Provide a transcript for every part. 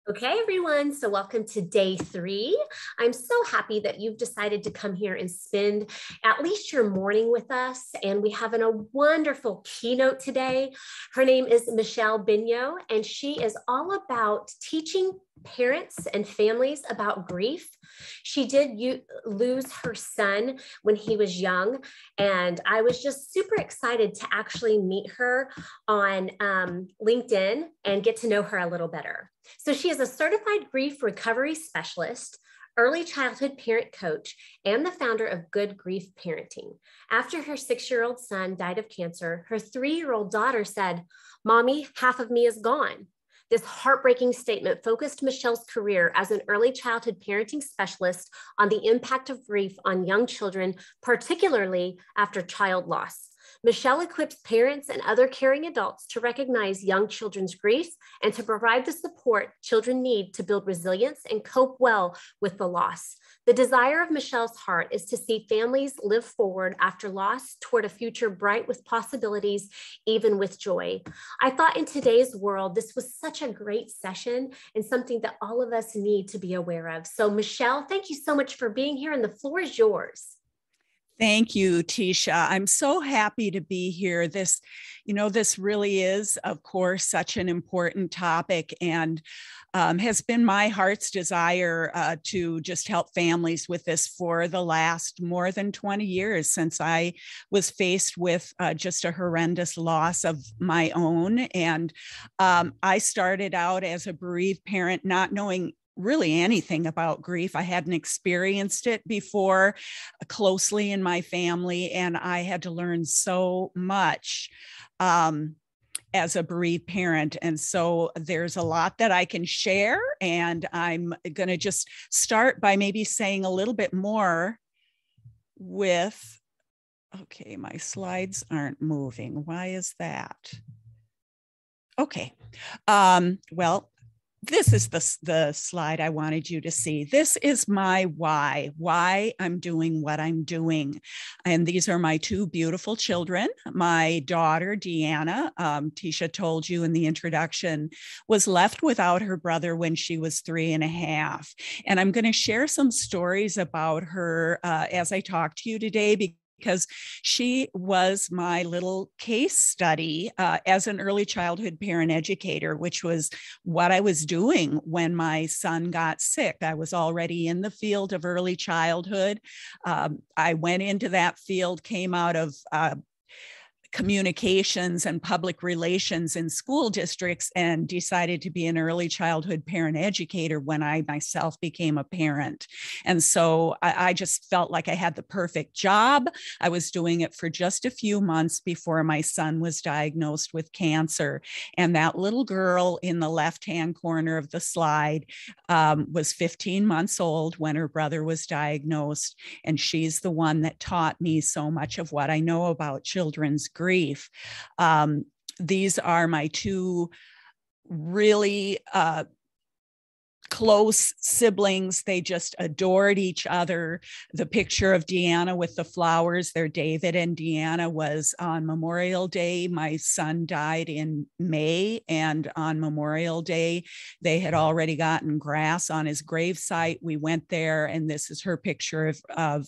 Okay, everyone. So welcome to day 3. I'm so happy that you've decided to come here and spend at least your morning with us. And we have a wonderful keynote today. Her name is Michele Benyo, and she is all about teaching parents and families about grief. She did lose her son when he was young, and I was just super excited to actually meet her on LinkedIn and get to know her a little better. So she is a certified grief recovery specialist, early childhood parent coach, and the founder of Good Grief Parenting. After her 6-year-old son died of cancer, her 3-year-old daughter said, "Mommy, half of me is gone." This heartbreaking statement focused Michele's career as an early childhood parenting specialist on the impact of grief on young children, particularly after child loss. Michele equips parents and other caring adults to recognize young children's grief and to provide the support children need to build resilience and cope well with the loss. The desire of Michele's heart is to see families live forward after loss toward a future bright with possibilities, even with joy. I thought in today's world, this was such a great session and something that all of us need to be aware of. So Michele, thank you so much for being here, and the floor is yours. Thank you, Tisha. I'm so happy to be here. This really is, of course, such an important topic, and has been my heart's desire to just help families with this for the last more than 20 years, since I was faced with just a horrendous loss of my own. And I started out as a bereaved parent, not knowing really anything about grief. I hadn't experienced it before closely in my family, and I had to learn so much as a bereaved parent. And so there's a lot that I can share, and I'm going to just start by maybe saying a little bit more with, okay, my slides aren't moving. Why is that? Okay. Well, this is the slide I wanted you to see. This is my why I'm doing what I'm doing. And these are my 2 beautiful children. My daughter, Deanna, Tisha told you in the introduction, was left without her brother when she was 3.5. And I'm going to share some stories about her as I talk to you today, because she was my little case study as an early childhood parent educator, which was what I was doing when my son got sick. I was already in the field of early childhood. I went into that field, came out of communications and public relations in school districts, and decided to be an early childhood parent educator when I myself became a parent. And so I just felt like I had the perfect job. I was doing it for just a few months before my son was diagnosed with cancer. And that little girl in the left-hand corner of the slide was 15 months old when her brother was diagnosed. And she's the one that taught me so much of what I know about children's grief. These are my 2 really close siblings. They just adored each other. The picture of Deanna with the flowers there, David and Deanna, was on Memorial Day. My son died in May, and on Memorial Day, they had already gotten grass on his gravesite. We went there, and this is her picture of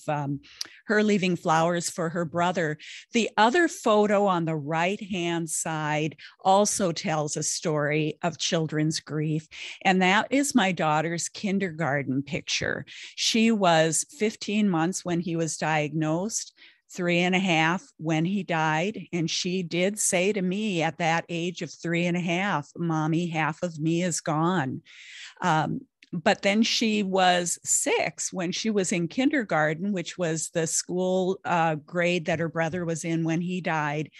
her leaving flowers for her brother. The other photo on the right-hand side also tells a story of children's grief, and that is my daughter's kindergarten picture. She was 15 months when he was diagnosed, 3.5 when he died. And she did say to me at that age of 3.5, "Mommy, half of me is gone." But then she was 6 when she was in kindergarten, which was the school grade that her brother was in when he died.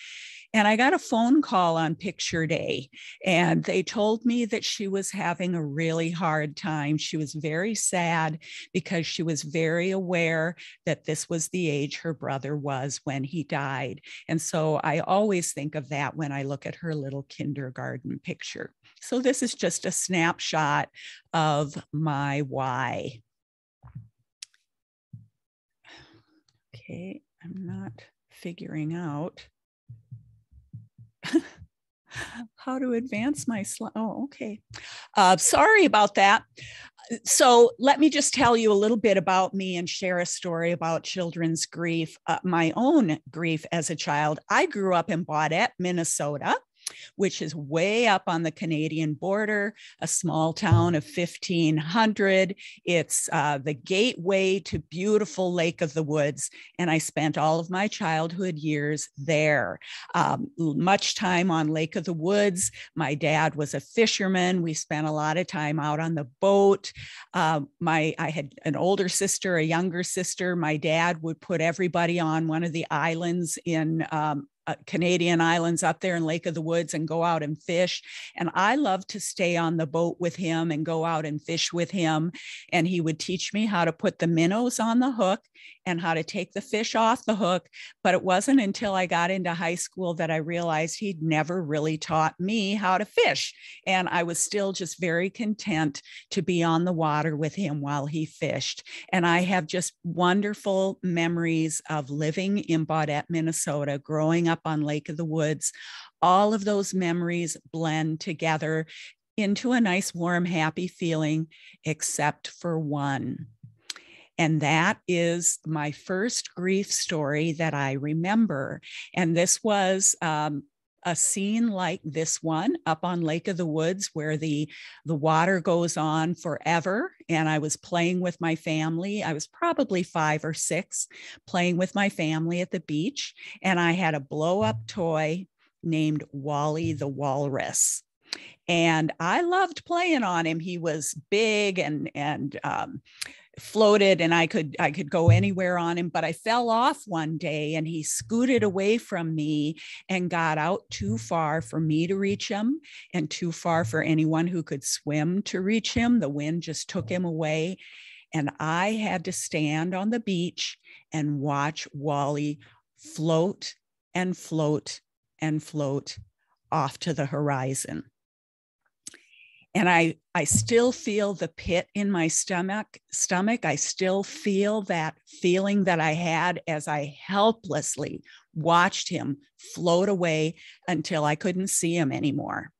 And I got a phone call on picture day, and they told me that she was having a really hard time. She was very sad because she was very aware that this was the age her brother was when he died. And so I always think of that when I look at her little kindergarten picture. So this is just a snapshot of my why. Okay, I'm not figuring out. how to advance my slide. Oh, okay. Sorry about that. So let me just tell you a little bit about me and share a story about children's grief, my own grief as a child. I grew up in Baudette, Minnesota, which is way up on the Canadian border, a small town of 1,500. It's the gateway to beautiful Lake of the Woods. And I spent all of my childhood years there. Much time on Lake of the Woods. My dad was a fisherman. We spent a lot of time out on the boat. I had an older sister, a younger sister. My dad would put everybody on one of the islands in Canadian islands up there in Lake of the Woods and go out and fish. And I loved to stay on the boat with him and go out and fish with him. And he would teach me how to put the minnows on the hook and how to take the fish off the hook. But it wasn't until I got into high school that I realized he'd never really taught me how to fish. And I was still just very content to be on the water with him while he fished. And I have just wonderful memories of living in Baudette, Minnesota, growing up on Lake of the Woods. All of those memories blend together into a nice, warm, happy feeling, except for one. And that is my first grief story that I remember. And this was a scene like this one up on Lake of the Woods where the water goes on forever. And I was playing with my family. I was probably 5 or 6, playing with my family at the beach. And I had a blow-up toy named Wally the Walrus. And I loved playing on him. He was big and floated, and I could go anywhere on him, but I fell off one day and he scooted away from me and got out too far for me to reach him and too far for anyone who could swim to reach him. The wind just took him away. And I had to stand on the beach and watch Wally float and float and float off to the horizon. And I still feel the pit in my stomach. I still feel that feeling that I had as I helplessly watched him float away until I couldn't see him anymore.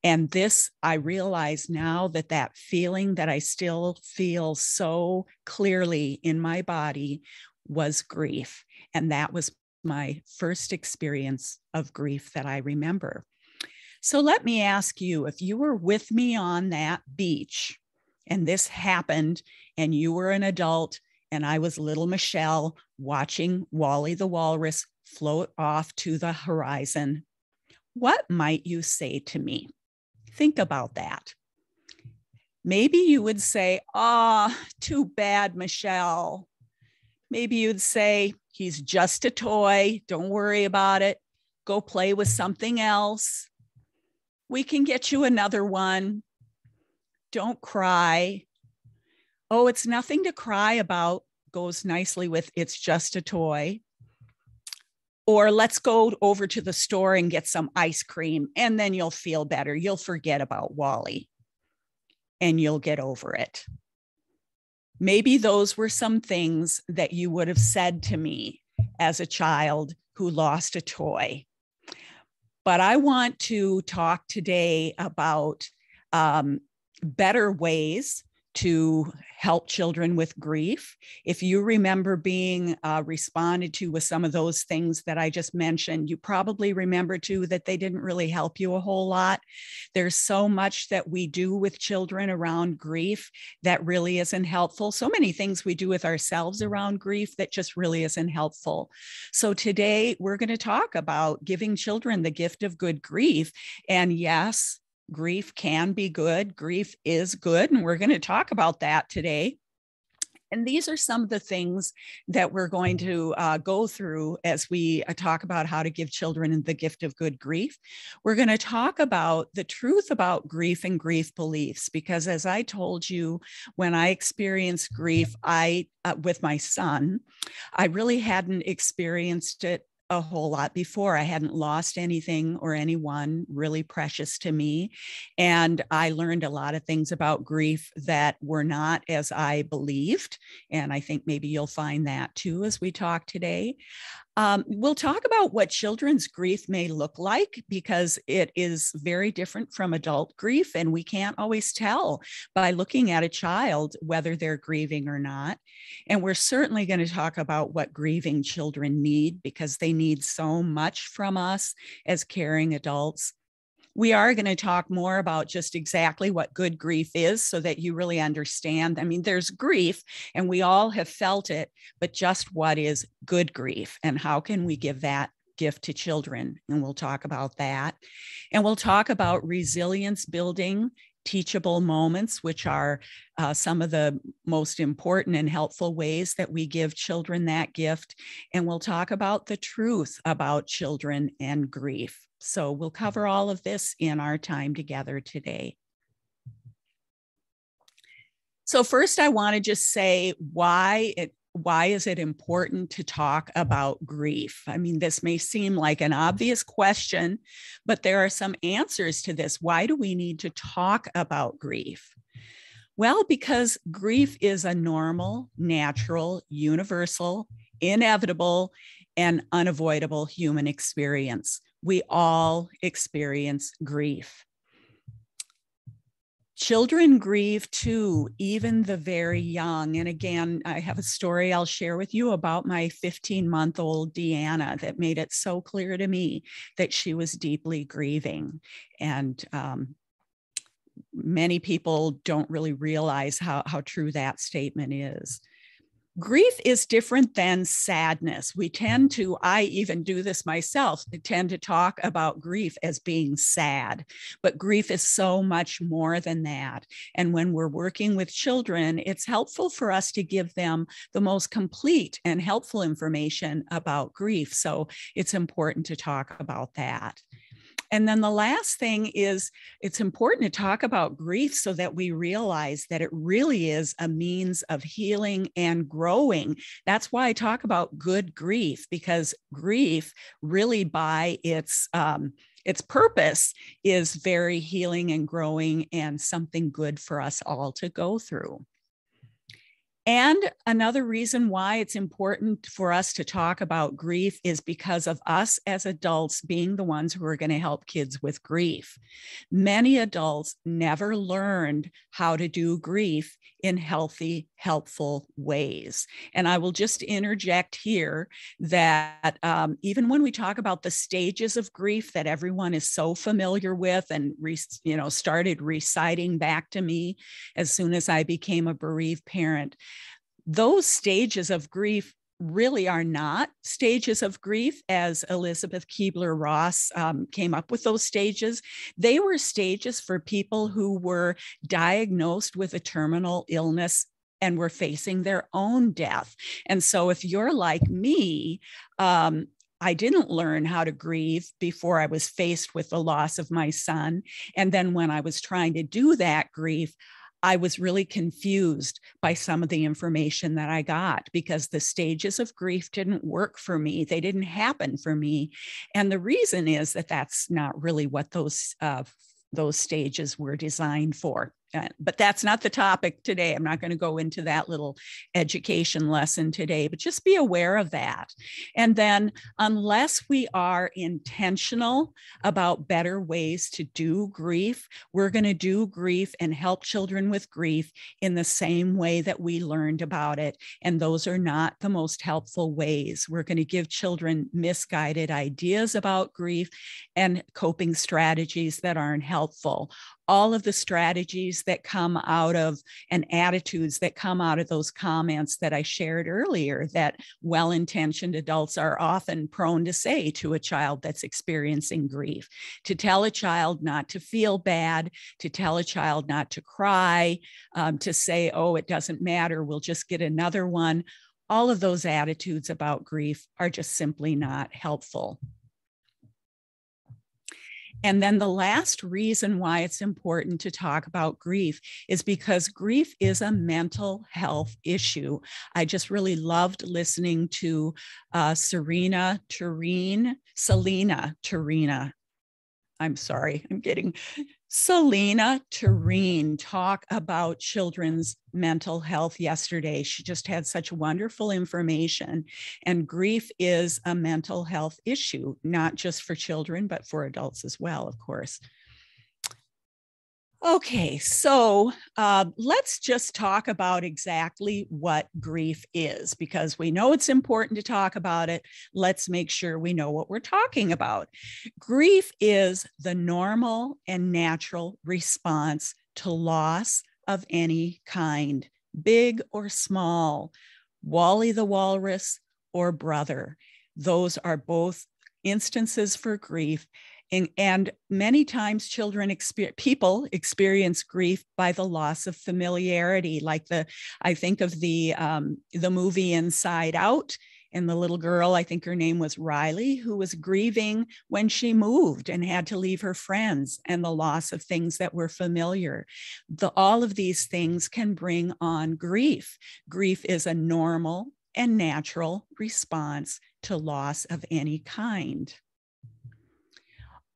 And this, I realize now that feeling that I still feel so clearly in my body was grief. And that was my first experience of grief that I remember. So let me ask you, if you were with me on that beach and this happened and you were an adult and I was little Michele watching Wally the Walrus float off to the horizon, what might you say to me? Think about that. Maybe you would say, "Ah, too bad, Michele." Maybe you'd say, "He's just a toy. Don't worry about it. Go play with something else. We can get you another one. Don't cry." "Oh, it's nothing to cry about," goes nicely with "it's just a toy." Or "let's go over to the store and get some ice cream and then you'll feel better. You'll forget about Wally and you'll get over it." Maybe those were some things that you would have said to me as a child who lost a toy. But I want to talk today about better ways to help children with grief. If you remember being responded to with some of those things that I just mentioned, you probably remember too that they didn't really help you a whole lot. There's so much that we do with children around grief that really isn't helpful. So many things we do with ourselves around grief that just really isn't helpful. So today we're going to talk about giving children the gift of good grief. And yes, grief can be good. Grief is good. And we're going to talk about that today. And these are some of the things that we're going to go through as we talk about how to give children the gift of good grief. We're going to talk about the truth about grief and grief beliefs, because as I told you, when I experienced grief, with my son, I really hadn't experienced it a whole lot before. I hadn't lost anything or anyone really precious to me. And I learned a lot of things about grief that were not as I believed. And I think maybe you'll find that too as we talk today. We'll talk about what children's grief may look like, because it is very different from adult grief, and we can't always tell by looking at a child whether they're grieving or not. And we're certainly going to talk about what grieving children need, because they need so much from us as caring adults. We are going to talk more about just exactly what good grief is, so that you really understand. I mean, there's grief and we all have felt it, but just what is good grief and how can we give that gift to children? And we'll talk about that. And we'll talk about resilience building teachable moments, which are some of the most important and helpful ways that we give children that gift. And we'll talk about the truth about children and grief. So we'll cover all of this in our time together today. So first, I want to just say why is it important to talk about grief? I mean, this may seem like an obvious question, but there are some answers to this. Why do we need to talk about grief? Well, because grief is a normal, natural, universal, inevitable, and unavoidable human experience. We all experience grief. Children grieve too, even the very young. And again, I have a story I'll share with you about my 15-month-old Deanna that made it so clear to me that she was deeply grieving. And many people don't really realize how true that statement is. Grief is different than sadness. We tend to, I even do this myself, tend to talk about grief as being sad, but grief is so much more than that. And when we're working with children, it's helpful for us to give them the most complete and helpful information about grief. So it's important to talk about that. And then the last thing is, it's important to talk about grief so that we realize that it really is a means of healing and growing. That's why I talk about good grief, because grief really by its purpose is very healing and growing and something good for us all to go through. And another reason why it's important for us to talk about grief is because of us as adults being the ones who are going to help kids with grief. Many adults never learned how to do grief in healthy, helpful ways. And I will just interject here that even when we talk about the stages of grief that everyone is so familiar with and started reciting back to me as soon as I became a bereaved parent, those stages of grief really are not stages of grief as Elizabeth Kubler-Ross came up with those stages. They were stages for people who were diagnosed with a terminal illness and were facing their own death. And so if you're like me, I didn't learn how to grieve before I was faced with the loss of my son. And then when I was trying to do that grief, I was really confused by some of the information that I got because the stages of grief didn't work for me. They didn't happen for me. And the reason is that that's not really what those stages were designed for. But that's not the topic today. I'm not going to go into that little education lesson today, but just be aware of that. And then unless we are intentional about better ways to do grief, we're going to do grief and help children with grief in the same way that we learned about it. And those are not the most helpful ways. We're going to give children misguided ideas about grief and coping strategies that aren't helpful. All of the strategies that come out of and attitudes that come out of those comments that I shared earlier that well-intentioned adults are often prone to say to a child that's experiencing grief, to tell a child not to feel bad, to tell a child not to cry, to say, oh, it doesn't matter, we'll just get another one. All of those attitudes about grief are just simply not helpful. And then the last reason why it's important to talk about grief is because grief is a mental health issue. I just really loved listening to Selena Terina. I'm sorry, I'm getting Selena Tureen talk about children's mental health yesterday. She just had such wonderful information. And grief is a mental health issue, not just for children, but for adults as well, of course. Okay, so let's just talk about exactly what grief is, because we know it's important to talk about it. Let's make sure we know what we're talking about. Grief is the normal and natural response to loss of any kind, big or small, Wally the Walrus or brother. Those are both instances for grief. And many times people experience grief by the loss of familiarity, like I think of the movie Inside Out, and the little girl, I think her name was Riley, who was grieving when she moved and had to leave her friends, and the loss of things that were familiar. All of these things can bring on grief. Grief is a normal and natural response to loss of any kind.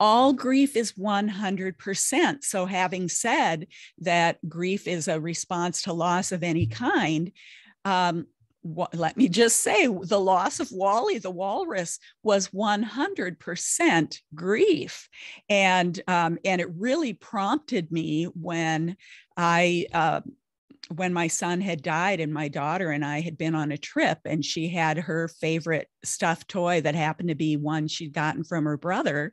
All grief is 100%. So having said that grief is a response to loss of any kind, let me just say the loss of Wally the Walrus was 100% grief. And it really prompted me when when my son had died and my daughter and I had been on a trip, and she had her favorite stuffed toy that happened to be one she'd gotten from her brother.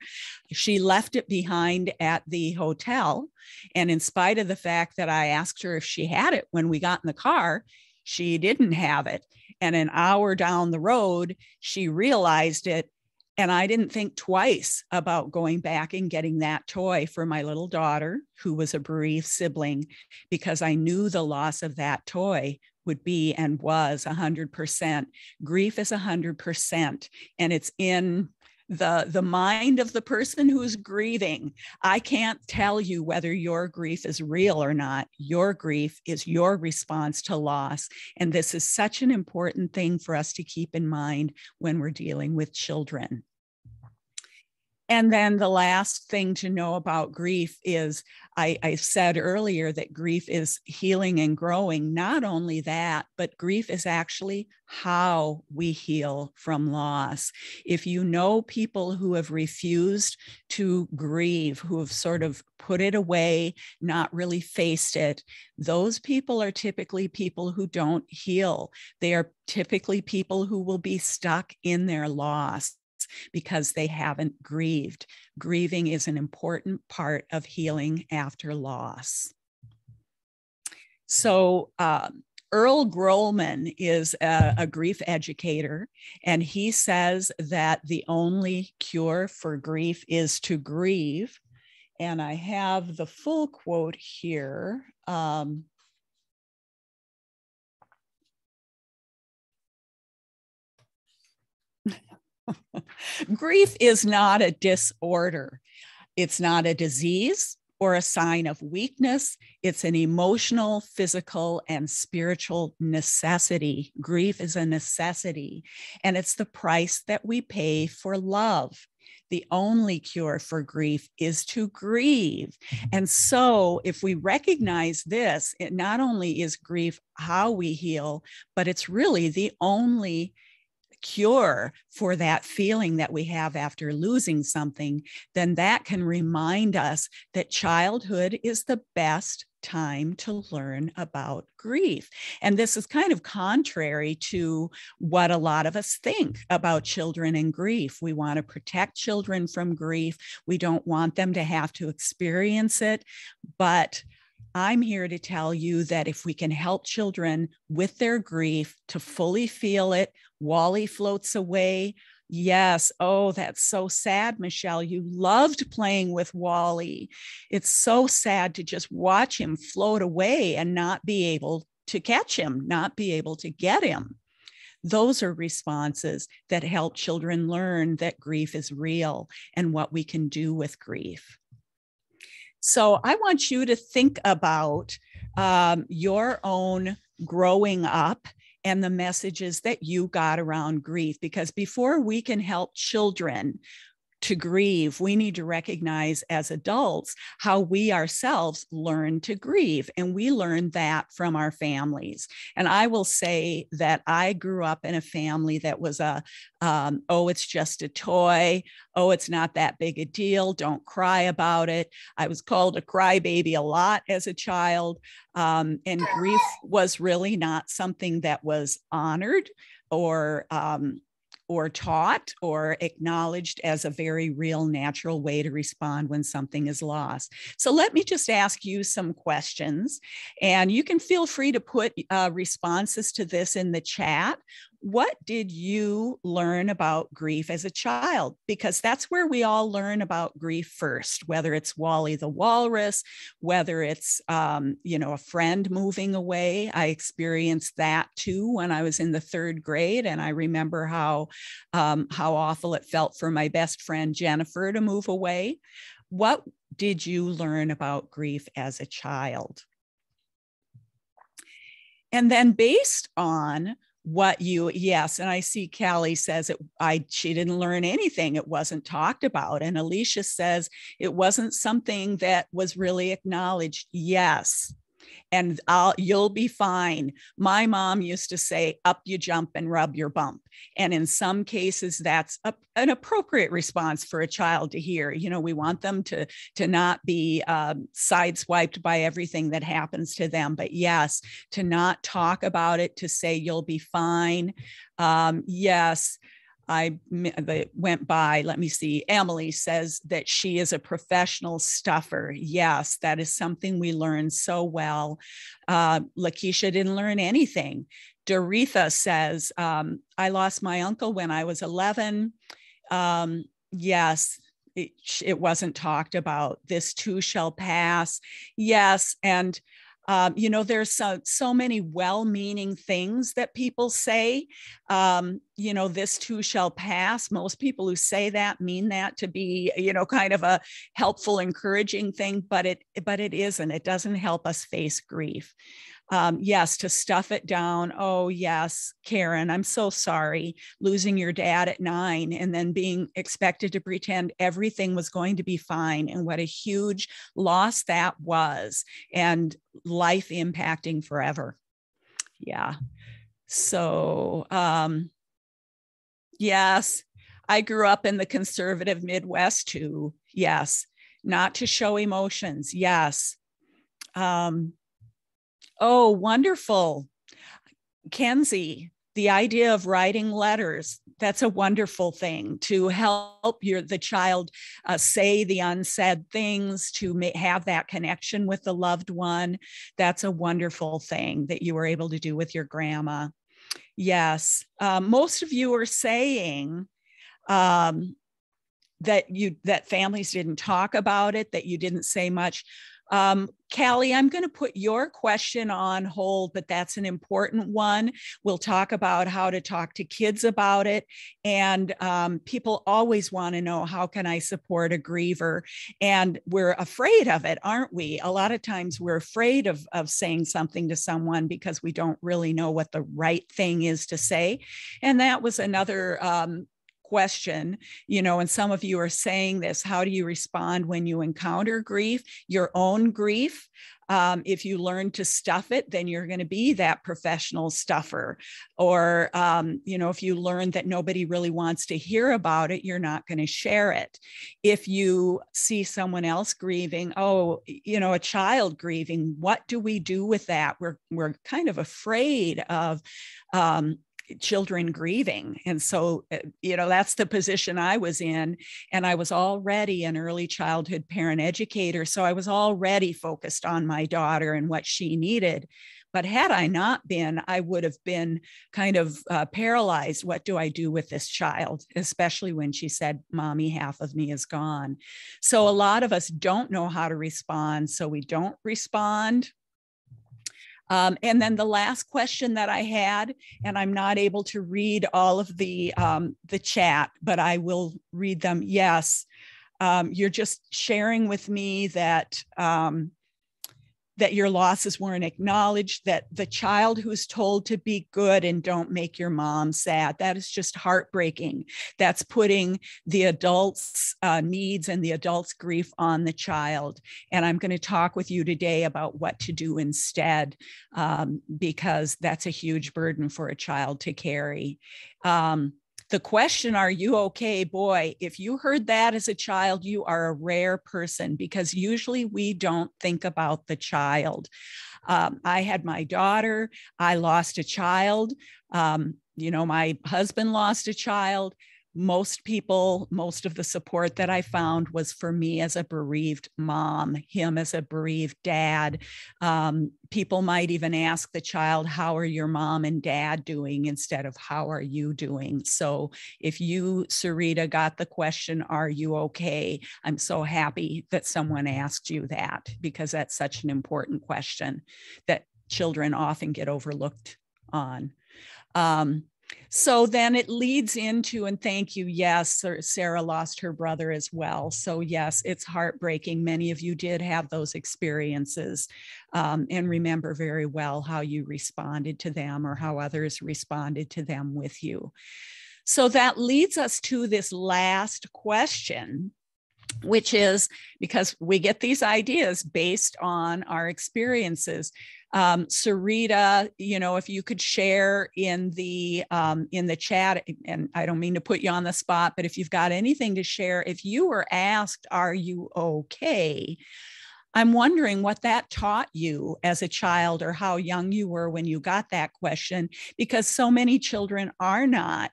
She left it behind at the hotel. And in spite of the fact that I asked her if she had it when we got in the car, she didn't have it. And an hour down the road, she realized it. And I didn't think twice about going back and getting that toy for my little daughter, who was a bereaved sibling, because I knew the loss of that toy would be and was 100%. Grief is 100%. And it's in the mind of the person who's grieving. I can't tell you whether your grief is real or not. Your grief is your response to loss. And this is such an important thing for us to keep in mind when we're dealing with children. And then the last thing to know about grief is, I said earlier that grief is healing and growing. Not only that, but grief is actually how we heal from loss. If you know people who have refused to grieve, who have sort of put it away, not really faced it, those people are typically people who don't heal. They are typically people who will be stuck in their loss because they haven't grieved. Grieving is an important part of healing after loss. So Earl Grolman is a grief educator, and he says that the only cure for grief is to grieve. And I have the full quote here. Grief is not a disorder. It's not a disease or a sign of weakness. It's an emotional, physical, and spiritual necessity. Grief is a necessity, and it's the price that we pay for love. The only cure for grief is to grieve. And so if we recognize this, it not only is grief how we heal, but it's really the only cure for that feeling that we have after losing something, then that can remind us that childhood is the best time to learn about grief. And this is kind of contrary to what a lot of us think about children and grief. We want to protect children from grief. We don't want them to have to experience it. But I'm here to tell you that if we can help children with their grief to fully feel it, Wally floats away. Yes. Oh, that's so sad, Michele. You loved playing with Wally. It's so sad to just watch him float away and not be able to catch him, not be able to get him. Those are responses that help children learn that grief is real and what we can do with grief. So I want you to think about your own growing up and the messages that you got around grief, because before we can help children to grieve. We need to recognize as adults how we ourselves learn to grieve. And we learn that from our families. And I will say that I grew up in a family that was oh, it's just a toy. Oh, it's not that big a deal. Don't cry about it. I was called a crybaby a lot as a child. And grief was really not something that was honored or taught or acknowledged as a very real, natural way to respond when something is lost. So let me just ask you some questions, and you can feel free to put responses to this in the chat. What did you learn about grief as a child? Because that's where we all learn about grief first, whether it's Wally the Walrus, whether it's, a friend moving away. I experienced that too when I was in the 3rd grade. And I remember how awful it felt for my best friend, Jennifer, to move away. What did you learn about grief as a child? And then based on yes, and I see Callie says she didn't learn anything. It wasn't talked about. And Alicia says it wasn't something that was really acknowledged. Yes. And you'll be fine. My mom used to say, up you jump and rub your bump. And in some cases, that's an appropriate response for a child to hear. We want them to not be sideswiped by everything that happens to them. But yes, to not talk about it, to say you'll be fine. Yes. I went by, let me see, Emily says that she is a professional stuffer. Yes, that is something we learn so well. Lakeisha didn't learn anything. Doretha says, I lost my uncle when I was 11. Yes, it wasn't talked about. This too shall pass. Yes, and there's so many well-meaning things that people say, this too shall pass. Most people who say that mean that to be, kind of a helpful, encouraging thing, but it isn't. It doesn't help us face grief. Yes, to stuff it down. Oh, yes, Karen, I'm so sorry. Losing your dad at 9 and then being expected to pretend everything was going to be fine, and what a huge loss that was, and life impacting forever. Yeah. So, yes, I grew up in the conservative Midwest too. Yes. Not to show emotions. Yes. Oh, wonderful. Kenzie, the idea of writing letters, that's a wonderful thing to help the child say the unsaid things, to have that connection with the loved one. That's a wonderful thing that you were able to do with your grandma. Yes, most of you are saying that families didn't talk about it, that you didn't say much. Callie, I'm going to put your question on hold, but that's an important one. We'll talk about how to talk to kids about it. And people always want to know, how can I support a griever? And we're afraid of it, aren't we? A lot of times we're afraid of saying something to someone because we don't really know what the right thing is to say. And that was another question, and some of you are saying this: how do you respond when you encounter grief, your own grief? If you learn to stuff it, then you're going to be that professional stuffer. Or, if you learn that nobody really wants to hear about it, you're not going to share it. If you see someone else grieving, a child grieving, what do we do with that? We're kind of afraid of children grieving. And so, that's the position I was in. And I was already an early childhood parent educator. So I was already focused on my daughter and what she needed. But had I not been, I would have been kind of paralyzed. What do I do with this child? Especially when she said, Mommy, half of me is gone. So a lot of us don't know how to respond. So we don't respond. And then the last question that I had, and I'm not able to read all of the chat, but I will read them. Yes, you're just sharing with me that that your losses weren't acknowledged, that the child who's told to be good and don't make your mom sad, that is just heartbreaking. That's putting the adult's needs and the adult's grief on the child. And I'm going to talk with you today about what to do instead, because that's a huge burden for a child to carry. The question, are you okay? Boy, if you heard that as a child, you are a rare person, because usually we don't think about the child. I had my daughter, I lost a child. My husband lost a child. Most of the support that I found was for me as a bereaved mom, him as a bereaved dad. People might even ask the child, how are your mom and dad doing, instead of how are you doing? So if you, Sarita, got the question, are you okay? I'm so happy that someone asked you that, because that's such an important question that children often get overlooked on. So then it leads into, and thank you, yes, Sarah lost her brother as well. So yes, it's heartbreaking. Many of you did have those experiences, and remember very well how you responded to them, or how others responded to them with you. So that leads us to this last question, which is, because we get these ideas based on our experiences. Sarita, if you could share in the chat, and I don't mean to put you on the spot, but if you've got anything to share, if you were asked, are you okay? I'm wondering what that taught you as a child, or how young you were when you got that question, because so many children are not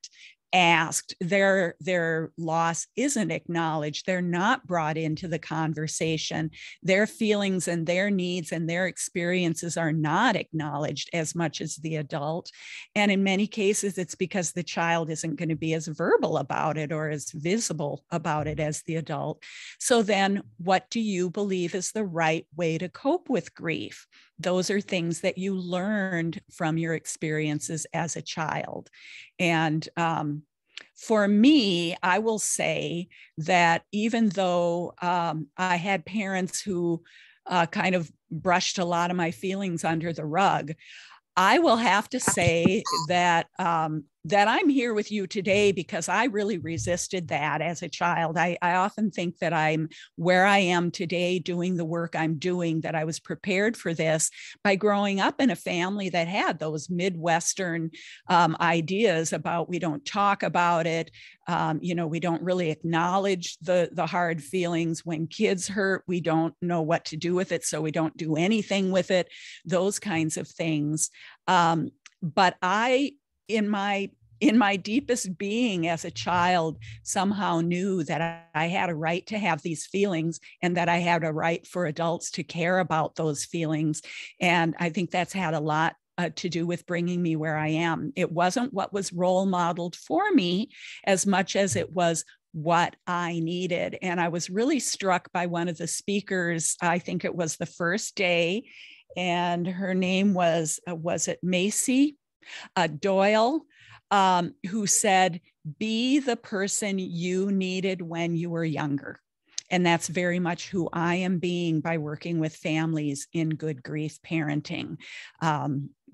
asked, their loss isn't acknowledged, they're not brought into the conversation, their feelings and their needs and their experiences are not acknowledged as much as the adult. And in many cases, it's because the child isn't going to be as verbal about it or as visible about it as the adult. So then what do you believe is the right way to cope with grief? Those are things that you learned from your experiences as a child. And for me, I will say that even though I had parents who kind of brushed a lot of my feelings under the rug, I will have to say that that I'm here with you today because I really resisted that as a child. I often think that I'm where I am today doing the work I'm doing, that I was prepared for this by growing up in a family that had those Midwestern ideas about, we don't talk about it. We don't really acknowledge the hard feelings. When kids hurt, we don't know what to do with it, so we don't do anything with it, those kinds of things. But I, in my deepest being as a child, somehow knew that I had a right to have these feelings, and that I had a right for adults to care about those feelings. And I think that's had a lot to do with bringing me where I am. It wasn't what was role modeled for me as much as it was what I needed. And I was really struck by one of the speakers. I think it was the first day, and her name was it Macy Doyle, who said, be the person you needed when you were younger. And that's very much who I am being by working with families in good grief parenting.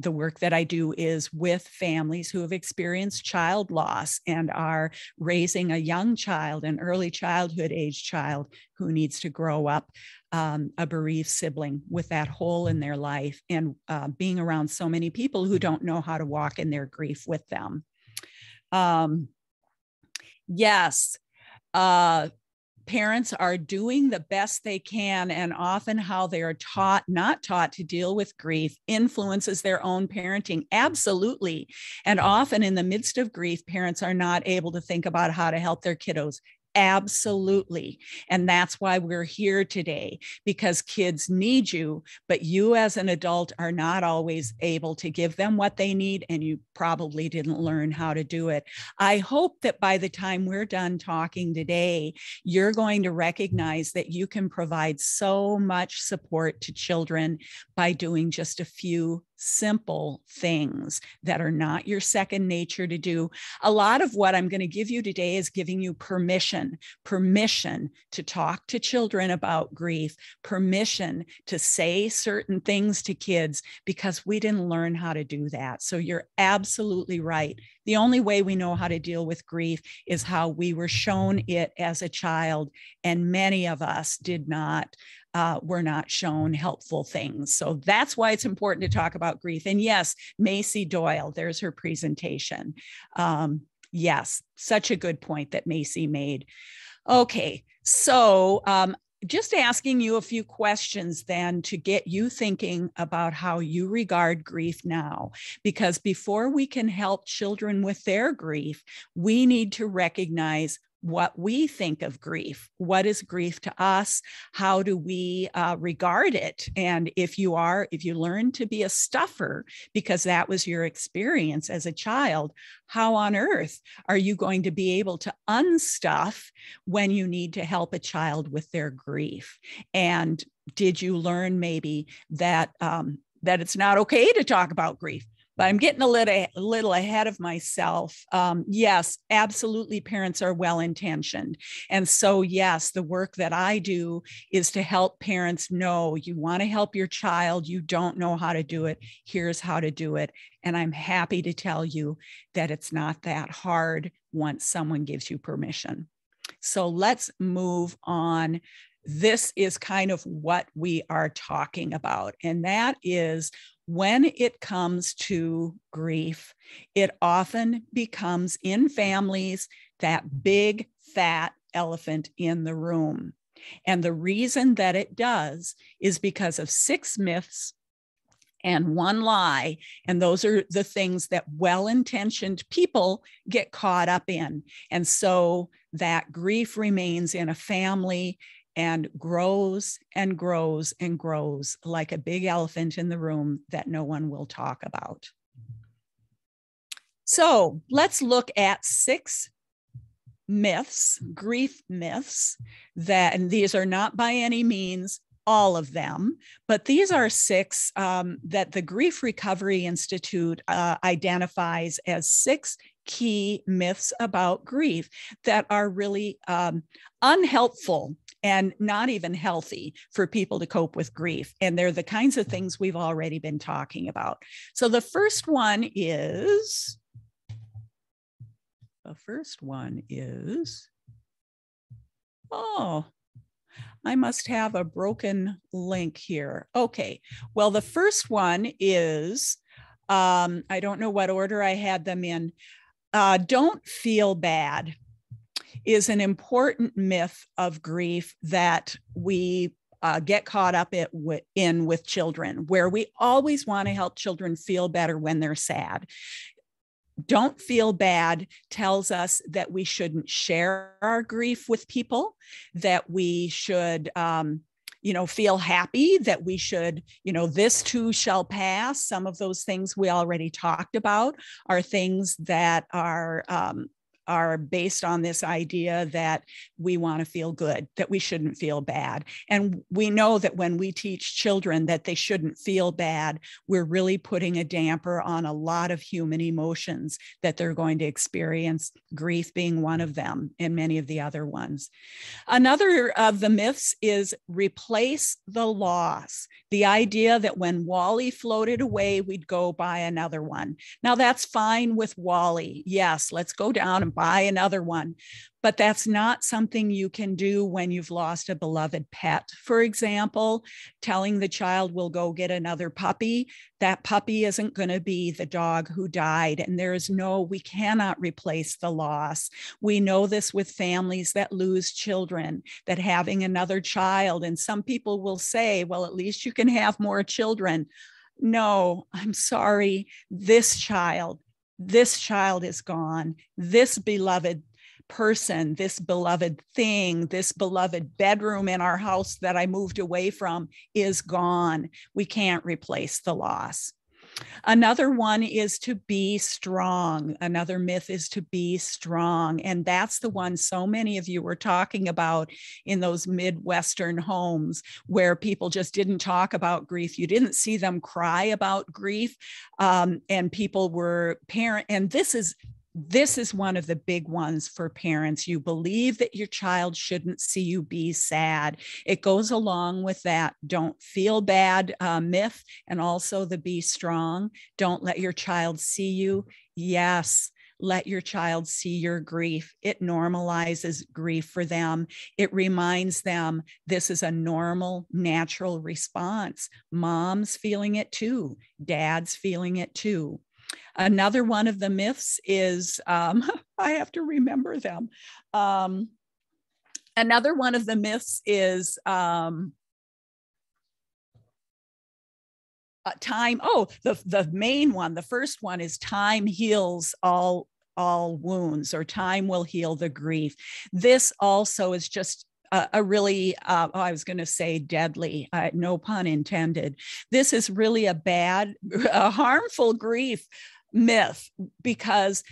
The work that I do is with families who have experienced child loss and are raising a young child, an early childhood age child who needs to grow up a bereaved sibling with that hole in their life, and being around so many people who don't know how to walk in their grief with them. Yes. Parents are doing the best they can, and often how they are not taught to deal with grief influences their own parenting. Absolutely. And often in the midst of grief, parents are not able to think about how to help their kiddos. Absolutely. And that's why we're here today, because kids need you, but you as an adult are not always able to give them what they need, and you probably didn't learn how to do it. I hope that by the time we're done talking today, you're going to recognize that you can provide so much support to children by doing just a few simple things that are not your second nature to do. A lot of what I'm going to give you today is giving you permission to talk to children about grief, permission to say certain things to kids, because we didn't learn how to do that. So you're absolutely right. The only way we know how to deal with grief is how we were shown it as a child, and many of us were not shown helpful things. So that's why it's important to talk about grief. And yes, Macy Doyle, there's her presentation. Yes, such a good point that Macy made. Okay, so just asking you a few questions then to get you thinking about how you regard grief now, because before we can help children with their grief, we need to recognize what we think of grief. What is grief to us? How do we regard it? And if you learn to be a stuffer because that was your experience as a child, how on earth are you going to be able to unstuff when you need to help a child with their grief? And did you learn maybe that it's not okay to talk about grief? But I'm getting a little ahead of myself. Yes, absolutely, parents are well-intentioned. And so, yes, the work that I do is to help parents know you want to help your child, you don't know how to do it, here's how to do it. And I'm happy to tell you that it's not that hard once someone gives you permission. So let's move on. This is kind of what we are talking about, and that is when it comes to grief, it often becomes in families that big, fat elephant in the room. And the reason that it does is because of 6 myths and 1 lie. And those are the things that well-intentioned people get caught up in. And so that grief remains in a family and grows and grows and grows like a big elephant in the room that no one will talk about. So let's look at 6 myths, grief myths, and these are not by any means all of them, but these are 6 that the Grief Recovery Institute identifies as 6 key myths about grief that are really unhelpful and not even healthy for people to cope with grief. And they're the kinds of things we've already been talking about. So the first one is, oh, I must have a broken link here. Okay, well, the first one is, I don't know what order I had them in. Don't feel bad is an important myth of grief that we get caught up in with children, where we always want to help children feel better when they're sad. Don't feel bad tells us that we shouldn't share our grief with people, that we should feel happy, that we should, this too shall pass. Some of those things we already talked about are things that are based on this idea that we want to feel good, that we shouldn't feel bad. And we know that when we teach children that they shouldn't feel bad, we're really putting a damper on a lot of human emotions that they're going to experience, grief being one of them and many of the other ones. Another of the myths is replace the loss. The idea that when Wally floated away, we'd go buy another one. Now that's fine with Wally. Yes, let's go down and buy another one. But that's not something you can do when you've lost a beloved pet. For example, telling the child we'll go get another puppy, that puppy isn't going to be the dog who died. And we cannot replace the loss. We know this with families that lose children, that having another child, and some people will say, well, at least you can have more children. No, I'm sorry. This child is gone. This beloved person, this beloved thing, this beloved bedroom in our house that I moved away from is gone. We can't replace the loss. Another one is to be strong. Another myth is to be strong. And that's the one so many of you were talking about in those Midwestern homes where people just didn't talk about grief. You didn't see them cry about grief. And people were and this is one of the big ones for parents. You believe that your child shouldn't see you be sad. It goes along with that don't feel bad myth, and also the be strong. Don't let your child see you. Yes, let your child see your grief. It normalizes grief for them. It reminds them this is a normal, natural response. Mom's feeling it too. Dad's feeling it too. Another one of the myths is, I have to remember them. Another one of the myths is time. Oh, the main one, the first one is time heals all wounds, or time will heal the grief. This also is just a really, I was going to say deadly, no pun intended. This is really a harmful grief myth, because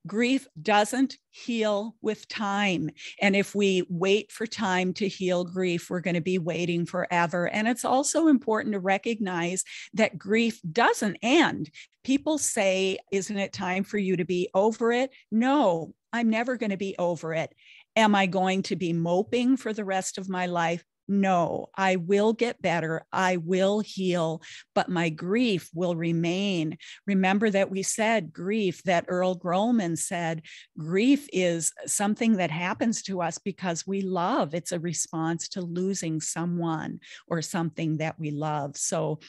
grief doesn't heal with time. And if we wait for time to heal grief, we're going to be waiting forever. And it's also important to recognize that grief doesn't end. People say, isn't it time for you to be over it? No, I'm never going to be over it. Am I going to be moping for the rest of my life? No, I will get better. I will heal, but my grief will remain. Remember that we said grief, that Earl Grollman said, grief is something that happens to us because we love. It's a response to losing someone or something that we love. So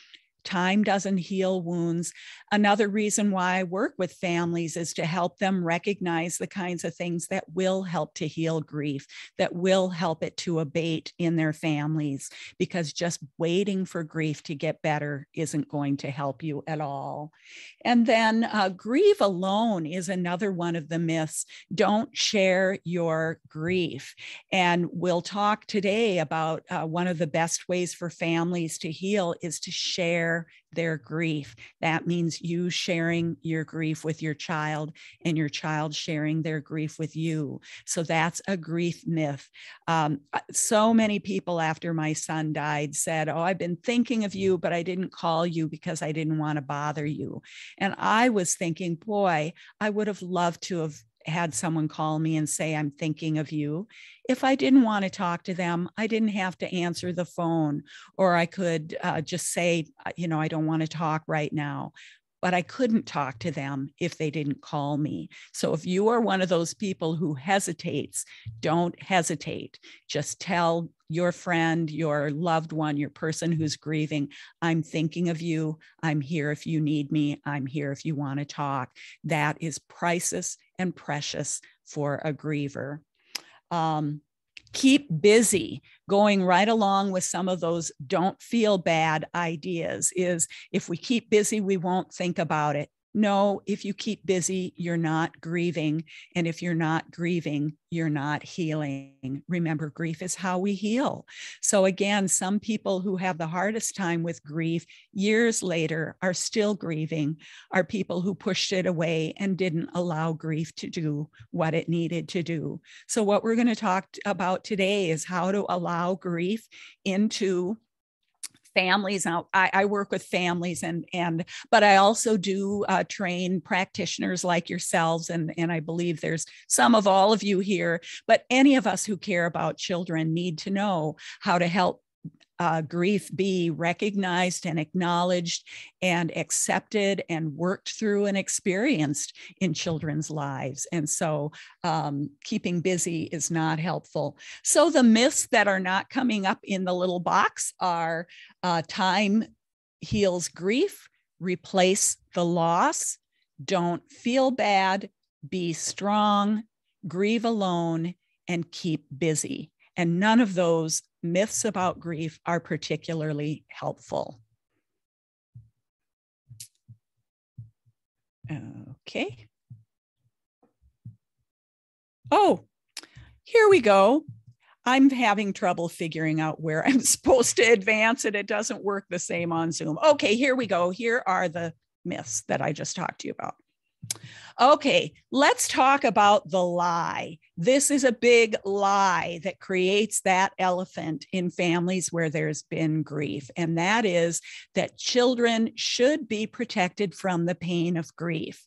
time doesn't heal wounds. Another reason why I work with families is to help them recognize the kinds of things that will help to heal grief, that will help it to abate in their families, because just waiting for grief to get better isn't going to help you at all. And then grieve alone is another one of the myths. Don't share your grief. And we'll talk today about one of the best ways for families to heal is to share their grief. That means you sharing your grief with your child and your child sharing their grief with you. So that's a grief myth. So many people after my son died said, oh, I've been thinking of you, but I didn't call you because I didn't want to bother you. And I was thinking, boy, I would have loved to have had someone call me and say, I'm thinking of you. If I didn't want to talk to them, I didn't have to answer the phone, or I could just say, I don't want to talk right now. But I couldn't talk to them if they didn't call me. So if you are one of those people who hesitates, don't hesitate. Just tell your friend, your loved one, your person who's grieving, I'm thinking of you. I'm here if you need me. I'm here if you want to talk. That is priceless and precious for a griever. Keep busy. Going right along with some of those don't feel bad ideas is, if we keep busy, we won't think about it. No, if you keep busy, you're not grieving. And if you're not grieving, you're not healing. Remember, grief is how we heal. So again, some people who have the hardest time with grief years later are still grieving, are people who pushed it away and didn't allow grief to do what it needed to do. So what we're going to talk about today is how to allow grief into families. Now, I work with families, but I also do train practitioners like yourselves, and I believe there's some of all of you here, but any of us who care about children need to know how to help grief be recognized and acknowledged and accepted and worked through and experienced in children's lives. And so keeping busy is not helpful. So the myths that are not coming up in the little box are time heals grief, replace the loss, don't feel bad, be strong, grieve alone, and keep busy. And none of those myths about grief are particularly helpful. Okay. Oh, here we go. I'm having trouble figuring out where I'm supposed to advance it. It doesn't work the same on Zoom. Okay, here we go. Here are the myths that I just talked to you about. Okay, let's talk about the lie. This is a big lie that creates that elephant in families where there's been grief, and that is that children should be protected from the pain of grief.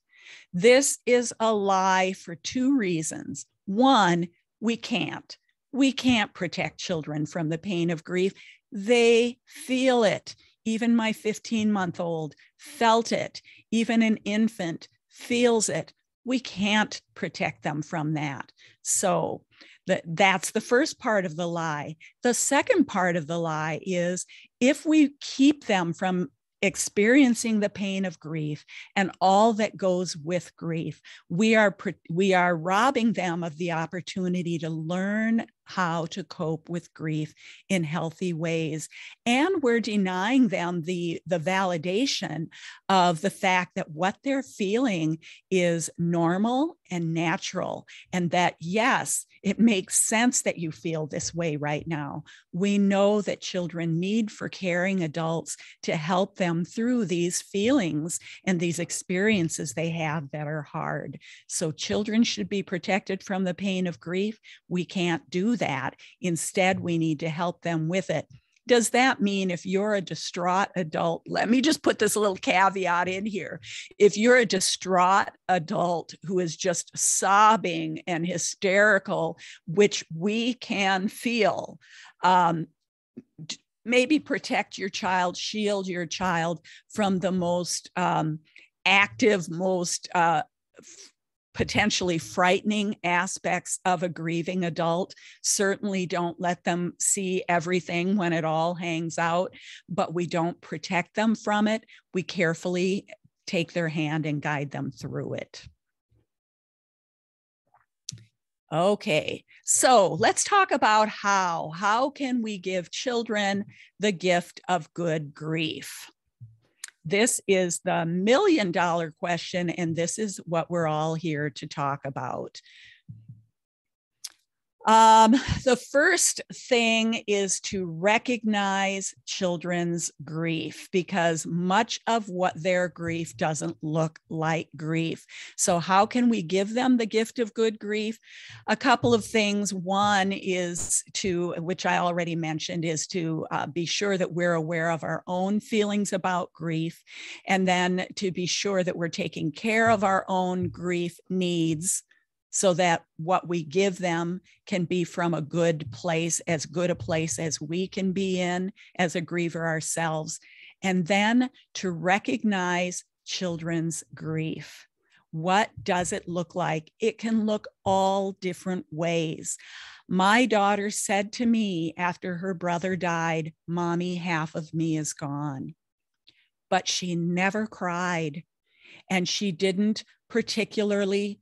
This is a lie for two reasons. One, we can't. We can't protect children from the pain of grief. They feel it. Even my 15-month-old felt it. Even an infant feels it. We can't protect them from that. So that's the first part of the lie. The second part of the lie is if we keep them from experiencing the pain of grief and all that goes with grief, we are robbing them of the opportunity to learn how to cope with grief in healthy ways. And we're denying them the validation of the fact that what they're feeling is normal and natural, and that, yes, it makes sense that you feel this way right now. We know that children need for caring adults to help them through these feelings and these experiences they have that are hard. So children should be protected from the pain of grief. We can't do that. Instead, we need to help them with it. Does that mean if you're a distraught adult, let me just put this little caveat in here. If you're a distraught adult who is just sobbing and hysterical, which we can feel, maybe protect your child, shield your child from the most active, most potentially frightening aspects of a grieving adult. Certainly don't let them see everything when it all hangs out, but we don't protect them from it. We carefully take their hand and guide them through it. Okay, so let's talk about how. How can we give children the gift of good grief? This is the million-dollar question, and this is what we're all here to talk about. The first thing is to recognize children's grief, because much of what their grief doesn't look like grief. So how can we give them the gift of good grief? A couple of things. One is to, which I already mentioned, is to be sure that we're aware of our own feelings about grief, and then to be sure that we're taking care of our own grief needs, so that what we give them can be from a good place, as good a place as we can be in as a griever ourselves. And then to recognize children's grief. What does it look like? It can look all different ways. My daughter said to me after her brother died, "Mommy, half of me is gone." But she never cried, and she didn't particularly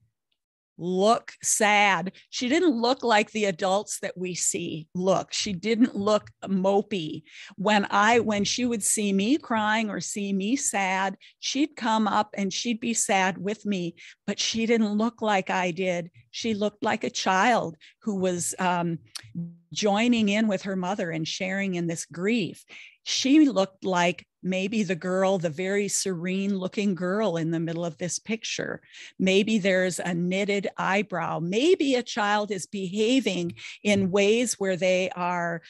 look sad. She didn't look like the adults that we see look. She didn't look mopey. When she would see me crying or see me sad, she'd come up and she'd be sad with me, but she didn't look like I did. She looked like a child who was joining in with her mother and sharing in this grief. She looked like maybe the very serene looking girl in the middle of this picture. Maybe there's a knitted eyebrow. Maybe a child is behaving in ways where they are,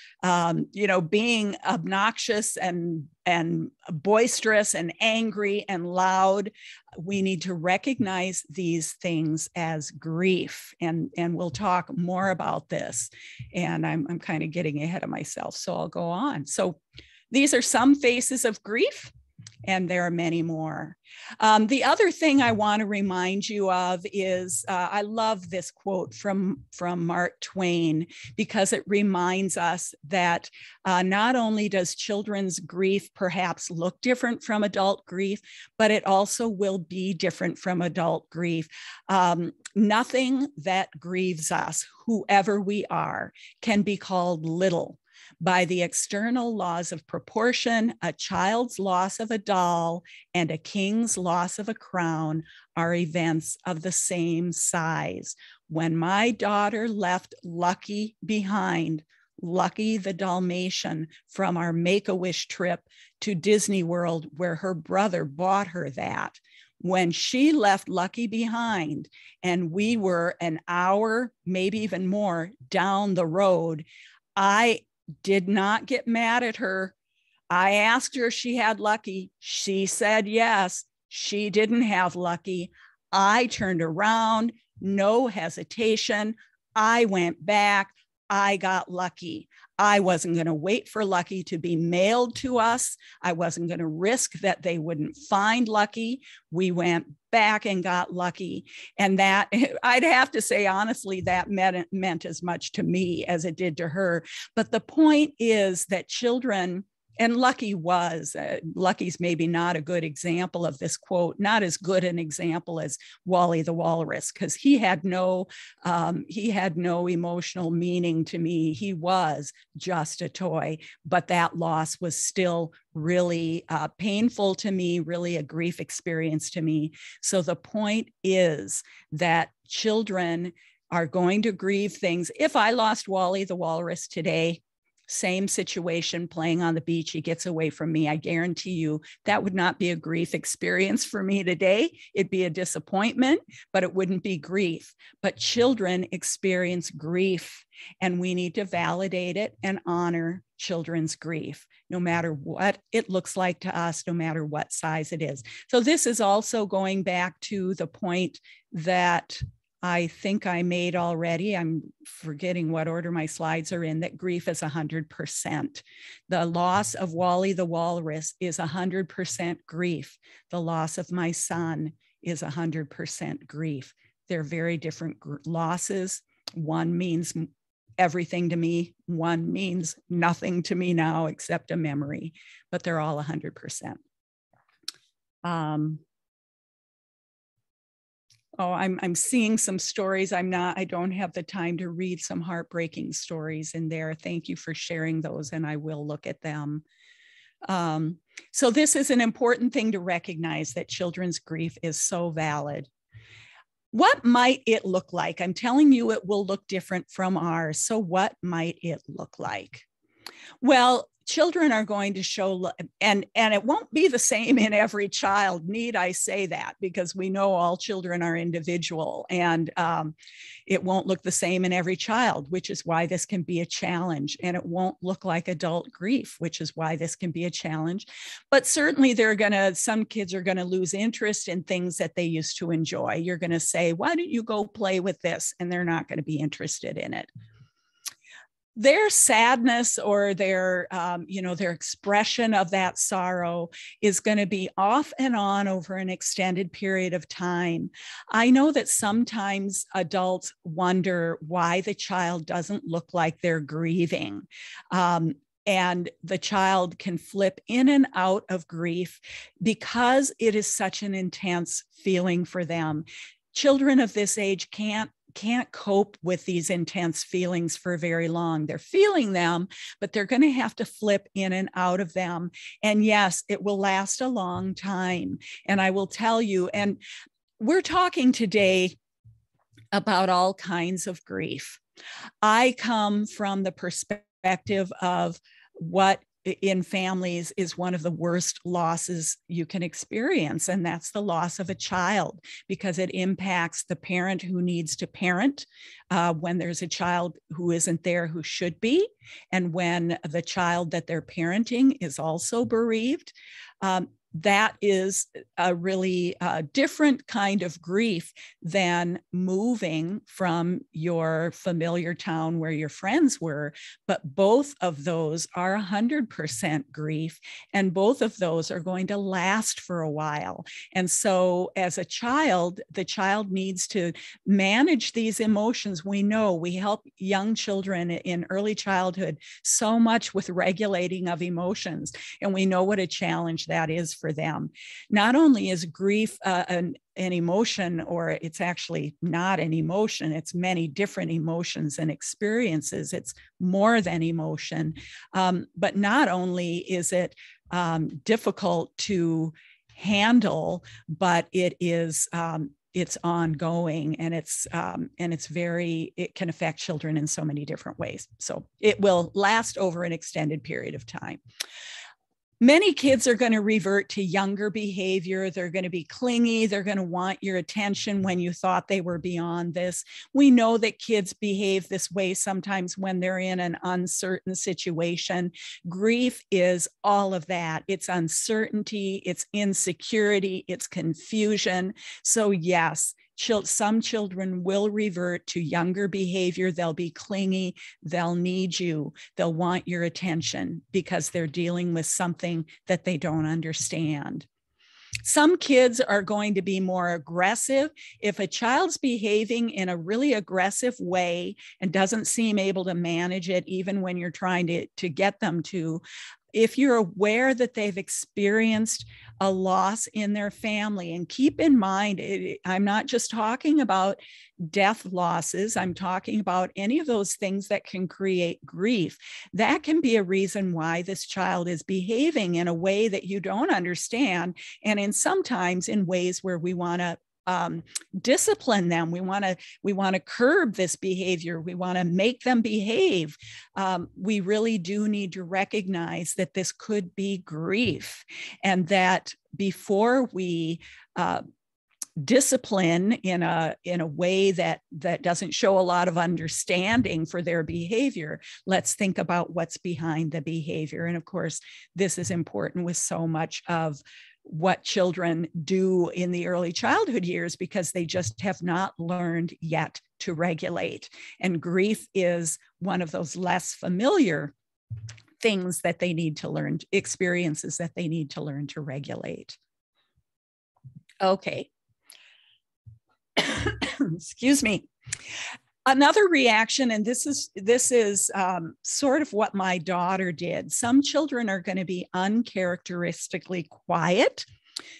being obnoxious and boisterous and angry and loud. We need to recognize these things as grief. And we'll talk more about this. And I'm kind of getting ahead of myself, so I'll go on. So these are some faces of grief, and there are many more. The other thing I want to remind you of is, I love this quote from Mark Twain, because it reminds us that not only does children's grief perhaps look different from adult grief, but it also will be different from adult grief. Nothing that grieves us, whoever we are, can be called little. By the external laws of proportion, a child's loss of a doll and a king's loss of a crown are events of the same size. When my daughter left Lucky behind, Lucky the Dalmatian from our Make-A-Wish trip to Disney World, where her brother bought her that. When she left Lucky behind and we were an hour, maybe even more down the road, I did not get mad at her. I asked her if she had Lucky. She said yes. She didn't have Lucky. I turned around, no hesitation. I went back. I got Lucky. I wasn't going to wait for Lucky to be mailed to us. I wasn't going to risk that they wouldn't find Lucky. We went back and got Lucky. And that, I'd have to say, honestly, that meant as much to me as it did to her. But the point is that children, and Lucky's maybe not a good example of this quote, not as good an example as Wally the Walrus, because he had no emotional meaning to me. He was just a toy, but that loss was still really painful to me, really a grief experience to me. So the point is that children are going to grieve things. If I lost Wally the Walrus today, same situation, playing on the beach, he gets away from me, I guarantee you that would not be a grief experience for me today. It'd be a disappointment, but it wouldn't be grief. But children experience grief, and we need to validate it and honor children's grief, no matter what it looks like to us, no matter what size it is. So this is also going back to the point that I think I made already. I'm forgetting what order my slides are in, that grief is 100%. The loss of Wally the Walrus is 100% grief. The loss of my son is 100% grief. They're very different losses. One means everything to me. One means nothing to me now except a memory, but they're all 100%. I'm seeing some stories. I don't have the time to read some heartbreaking stories in there. Thank you for sharing those, and I will look at them. So this is an important thing to recognize, that children's grief is so valid. What might it look like? I'm telling you, it will look different from ours. So what might it look like? Well, children are going to show, and it won't be the same in every child, need I say that, because we know all children are individual, and it won't look the same in every child, which is why this can be a challenge. And it won't look like adult grief, which is why this can be a challenge. But certainly some kids are gonna lose interest in things that they used to enjoy. You're gonna say, why don't you go play with this? And they're not gonna be interested in it. Their sadness or their expression of that sorrow is going to be off and on over an extended period of time. I know that sometimes adults wonder why the child doesn't look like they're grieving. And the child can flip in and out of grief because it is such an intense feeling for them. Children of this age can't cope with these intense feelings for very long. They're feeling them, but they're going to have to flip in and out of them. And yes, it will last a long time. And I will tell you, and we're talking today about all kinds of grief. I come from the perspective of what in families is one of the worst losses you can experience, and that's the loss of a child, because it impacts the parent who needs to parent when there's a child who isn't there who should be, and when the child that they're parenting is also bereaved. That is a really different kind of grief than moving from your familiar town where your friends were. But both of those are 100% grief, and both of those are going to last for a while. And so as a child, the child needs to manage these emotions. We know we help young children in early childhood so much with regulating of emotions, and we know what a challenge that is for them. Not only is grief an emotion, or it's actually not an emotion, it's many different emotions and experiences. It's more than emotion. But not only is it difficult to handle, but it is it's ongoing, and it can affect children in so many different ways. So it will last over an extended period of time. Many kids are going to revert to younger behavior. They're going to be clingy. They're going to want your attention when you thought they were beyond this. We know that kids behave this way sometimes when they're in an uncertain situation. Grief is all of that. It's uncertainty, it's insecurity, it's confusion. So yes, some children will revert to younger behavior. They'll be clingy. They'll need you. They'll want your attention because they're dealing with something that they don't understand. Some kids are going to be more aggressive. If a child's behaving in a really aggressive way and doesn't seem able to manage it, even when you're trying to get them to, if you're aware that they've experienced a loss in their family, and keep in mind, I'm not just talking about death losses, I'm talking about any of those things that can create grief. That can be a reason why this child is behaving in a way that you don't understand, and sometimes in ways where we want to discipline them. We want to curb this behavior. We want to make them behave. We really do need to recognize that this could be grief, and that before we discipline in a way that doesn't show a lot of understanding for their behavior, let's think about what's behind the behavior. And of course, this is important with so much of what children do in the early childhood years, because they just have not learned yet to regulate. And grief is one of those less familiar things that they need to learn, experiences that they need to learn to regulate. Okay. Excuse me. Another reaction, and this is sort of what my daughter did. Some children are going to be uncharacteristically quiet.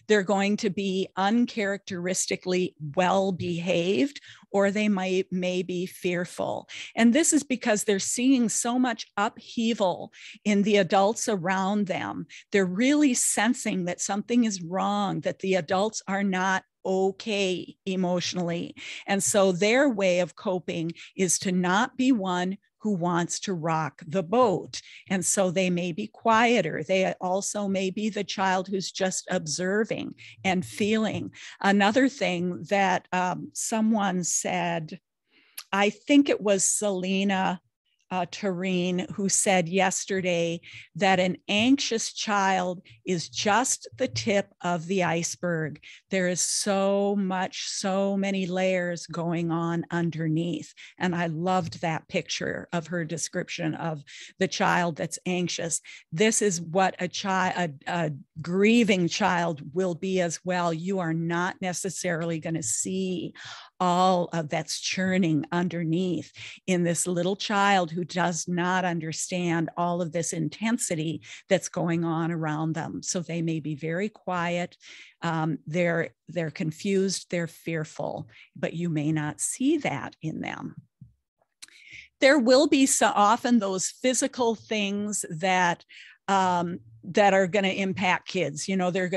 They're going to be uncharacteristically well behaved, or they may be fearful. And this is because they're seeing so much upheaval in the adults around them. They're really sensing that something is wrong, that the adults are not okay emotionally. And so their way of coping is to not be one who wants to rock the boat. And so they may be quieter. They also may be the child who's just observing and feeling. Another thing that someone said, I think it was Selena Tareen, who said yesterday that an anxious child is just the tip of the iceberg. There is so many layers going on underneath. And I loved that picture of her description of the child that's anxious. This is what a grieving child will be as well. You are not necessarily going to see all of that's churning underneath in this little child who does not understand all of this intensity that's going on around them. So they may be very quiet, they're confused, they're fearful, but you may not see that in them. There will be so often those physical things that are going to impact kids. You know, they're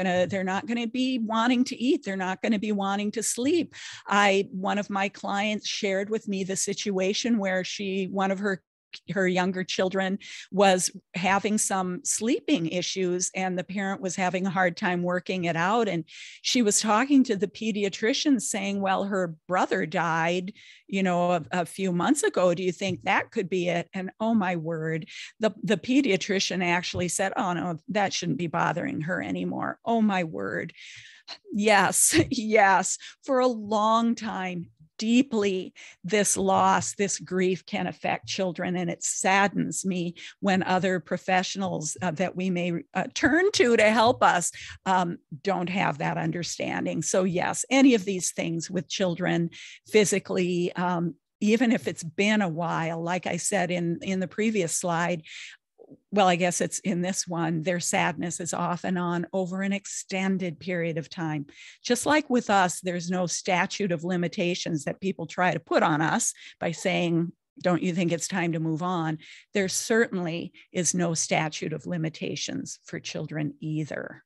not going to be wanting to eat. They're not going to be wanting to sleep. One of my clients shared with me the situation where one of her younger children was having some sleeping issues, and the parent was having a hard time working it out. And she was talking to the pediatrician saying, well, her brother died, a few months ago. Do you think that could be it? And oh my word, the pediatrician actually said, oh no, that shouldn't be bothering her anymore. Oh my word. Yes. For a long time, deeply, this loss, this grief can affect children. And it saddens me when other professionals that we may turn to help us don't have that understanding. So yes, any of these things with children physically, even if it's been a while, like I said in the previous slide, well, I guess it's in this one, their sadness is off and on over an extended period of time. Just like with us, there's no statute of limitations that people try to put on us by saying, don't you think it's time to move on? There certainly is no statute of limitations for children either.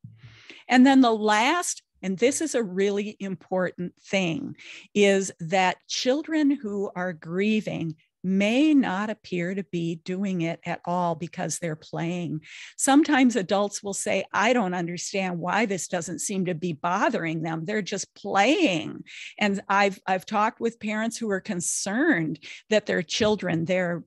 And then the last, and this is a really important thing, is that children who are grieving may not appear to be doing it at all because they're playing. Sometimes adults will say, I don't understand why this doesn't seem to be bothering them. They're just playing. And I've talked with parents who are concerned that their children, their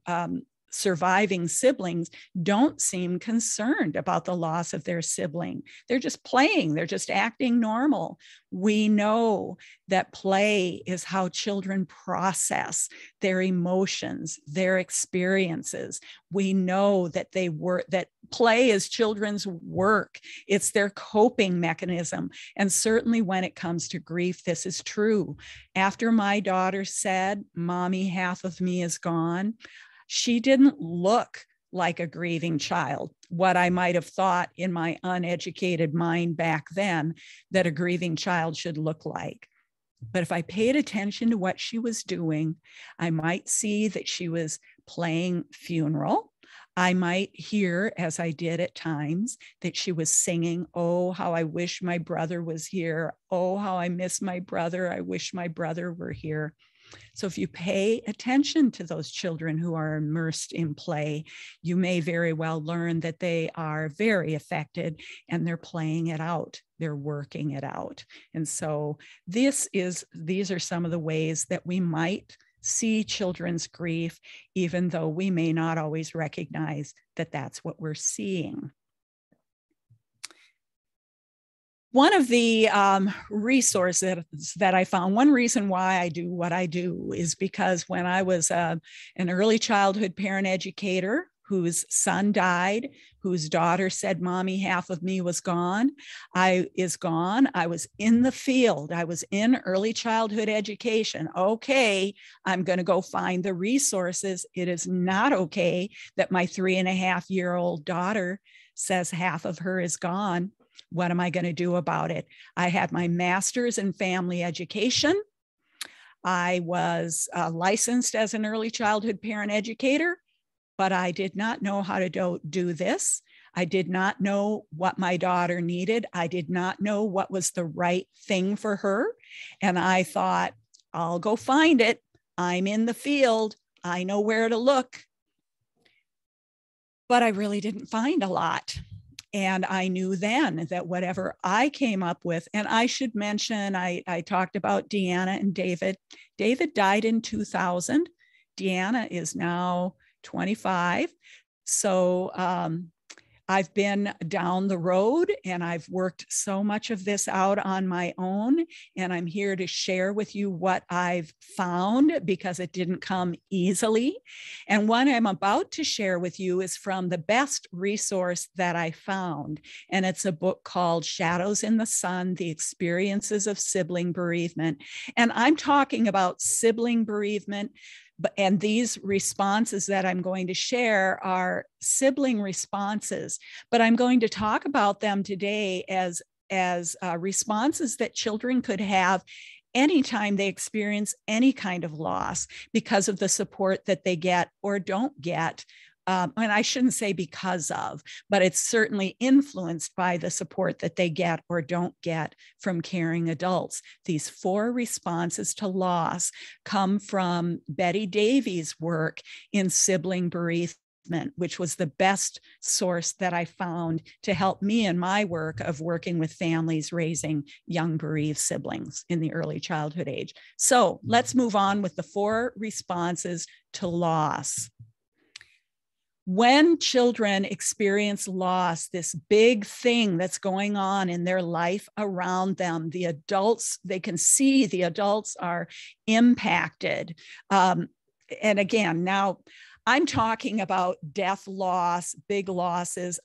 surviving siblings, don't seem concerned about the loss of their sibling. They're just playing. They're just acting normal. We know that play is how children process their emotions, their experiences. We know that that play is children's work. It's their coping mechanism. And certainly when it comes to grief, this is true. After my daughter said, "Mommy, half of me is gone," she didn't look like a grieving child, what I might have thought in my uneducated mind back then that a grieving child should look like. But if I paid attention to what she was doing, I might see that she was playing funeral. I might hear, as I did at times, that she was singing, "Oh, how I wish my brother was here. Oh, how I miss my brother. I wish my brother were here." So if you pay attention to those children who are immersed in play, you may very well learn that they are very affected and they're playing it out. They're working it out. And so these are some of the ways that we might see children's grief, even though we may not always recognize that that's what we're seeing. One of the resources that I found, one reason why I do what I do is because when I was an early childhood parent educator whose son died, whose daughter said, "Mommy, half of me was gone," I was in the field. I was in early childhood education. Okay, I'm going to go find the resources. It is not okay that my 3.5-year-old daughter says half of her is gone. What am I going to do about it? I had my master's in family education. I was licensed as an early childhood parent educator, but I did not know how to do this. I did not know what my daughter needed. I did not know what was the right thing for her. And I thought, I'll go find it. I'm in the field. I know where to look. But I really didn't find a lot. And I knew then that whatever I came up with, and I should mention, I talked about Deanna and David. David died in 2000. Deanna is now 25. So I've been down the road and I've worked so much of this out on my own. And I'm here to share with you what I've found because it didn't come easily. And what I'm about to share with you is from the best resource that I found. And it's a book called Shadows in the Sun, The Experiences of Sibling Bereavement. And I'm talking about sibling bereavement. And these responses that I'm going to share are sibling responses, but I'm going to talk about them today as responses that children could have anytime they experience any kind of loss because of the support that they get or don't get. And I shouldn't say because of, but it's certainly influenced by the support that they get or don't get from caring adults. These 4 responses to loss come from Betty Davies' work in Sibling Bereavement, which was the best source that I found to help me in my work of working with families raising young bereaved siblings in the early childhood age. So let's move on with the 4 responses to loss. When children experience loss, this big thing that's going on in their life around them, the adults, they can see the adults are impacted. And again, now I'm talking about death, loss, big losses.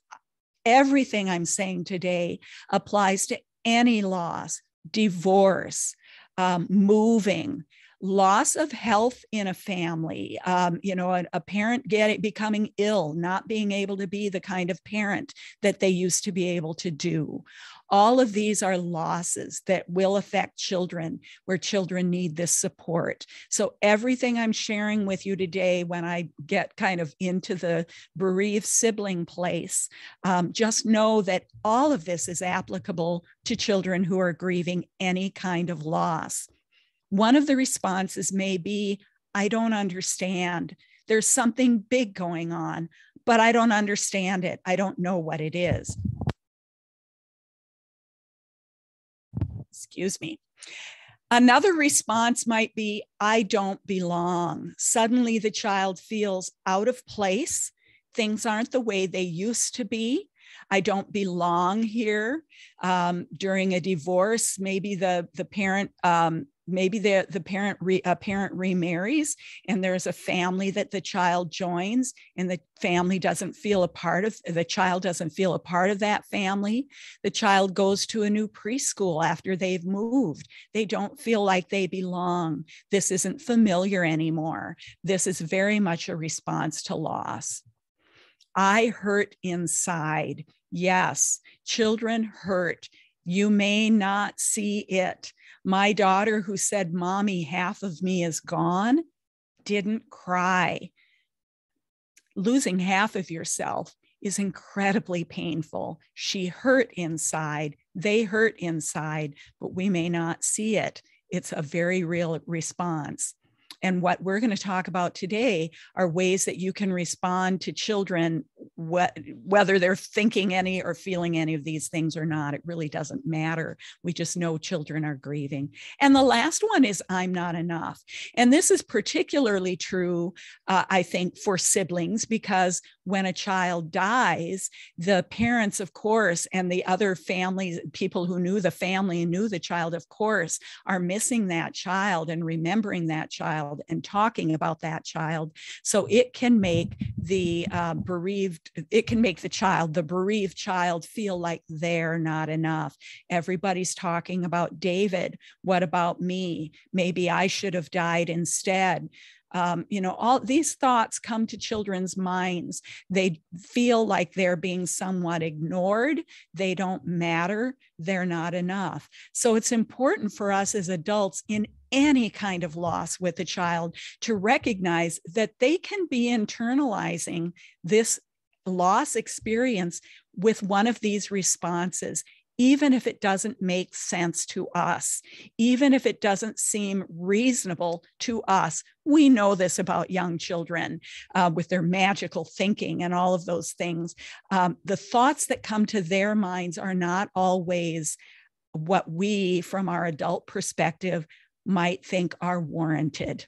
Everything I'm saying today applies to any loss, divorce, moving, loss of health in a family, a parent becoming ill, not being able to be the kind of parent that they used to be able to do. All of these are losses that will affect children, where children need this support. So everything I'm sharing with you today, when I get kind of into the bereaved sibling place, just know that all of this is applicable to children who are grieving any kind of loss. One of the responses may be, I don't understand. There's something big going on, but I don't understand it. I don't know what it is. Excuse me. Another response might be, I don't belong. Suddenly the child feels out of place. Things aren't the way they used to be. I don't belong here. During a divorce, maybe the parent parent remarries, and there's a family that the child joins, and the family doesn't feel a part of, the child doesn't feel a part of that family. The child goes to a new preschool after they've moved. They don't feel like they belong. This isn't familiar anymore. This is very much a response to loss. I hurt inside. Yes, children hurt. You may not see it. My daughter, who said, "Mommy, half of me is gone," didn't cry. Losing half of yourself is incredibly painful. She hurt inside. They hurt inside, but we may not see it. It's a very real response. And what we're going to talk about today are ways that you can respond to children, whether they're thinking any or feeling any of these things or not. It really doesn't matter. We just know children are grieving. And the last one is, I'm not enough. And this is particularly true, I think, for siblings, because when a child dies, the parents, of course, and the other families, people who knew the family and knew the child, of course, are missing that child and remembering that child and talking about that child. So it can make the bereaved child feel like they're not enough. Everybody's talking about David. What about me? Maybe I should have died instead. All these thoughts come to children's minds. They feel like they're being somewhat ignored. They don't matter. They're not enough. So it's important for us as adults in any kind of loss with a child to recognize that they can be internalizing this loss experience with one of these responses, even if it doesn't make sense to us, even if it doesn't seem reasonable to us. We know this about young children with their magical thinking and all of those things. The thoughts that come to their minds are not always what we, from our adult perspective, might think are warranted.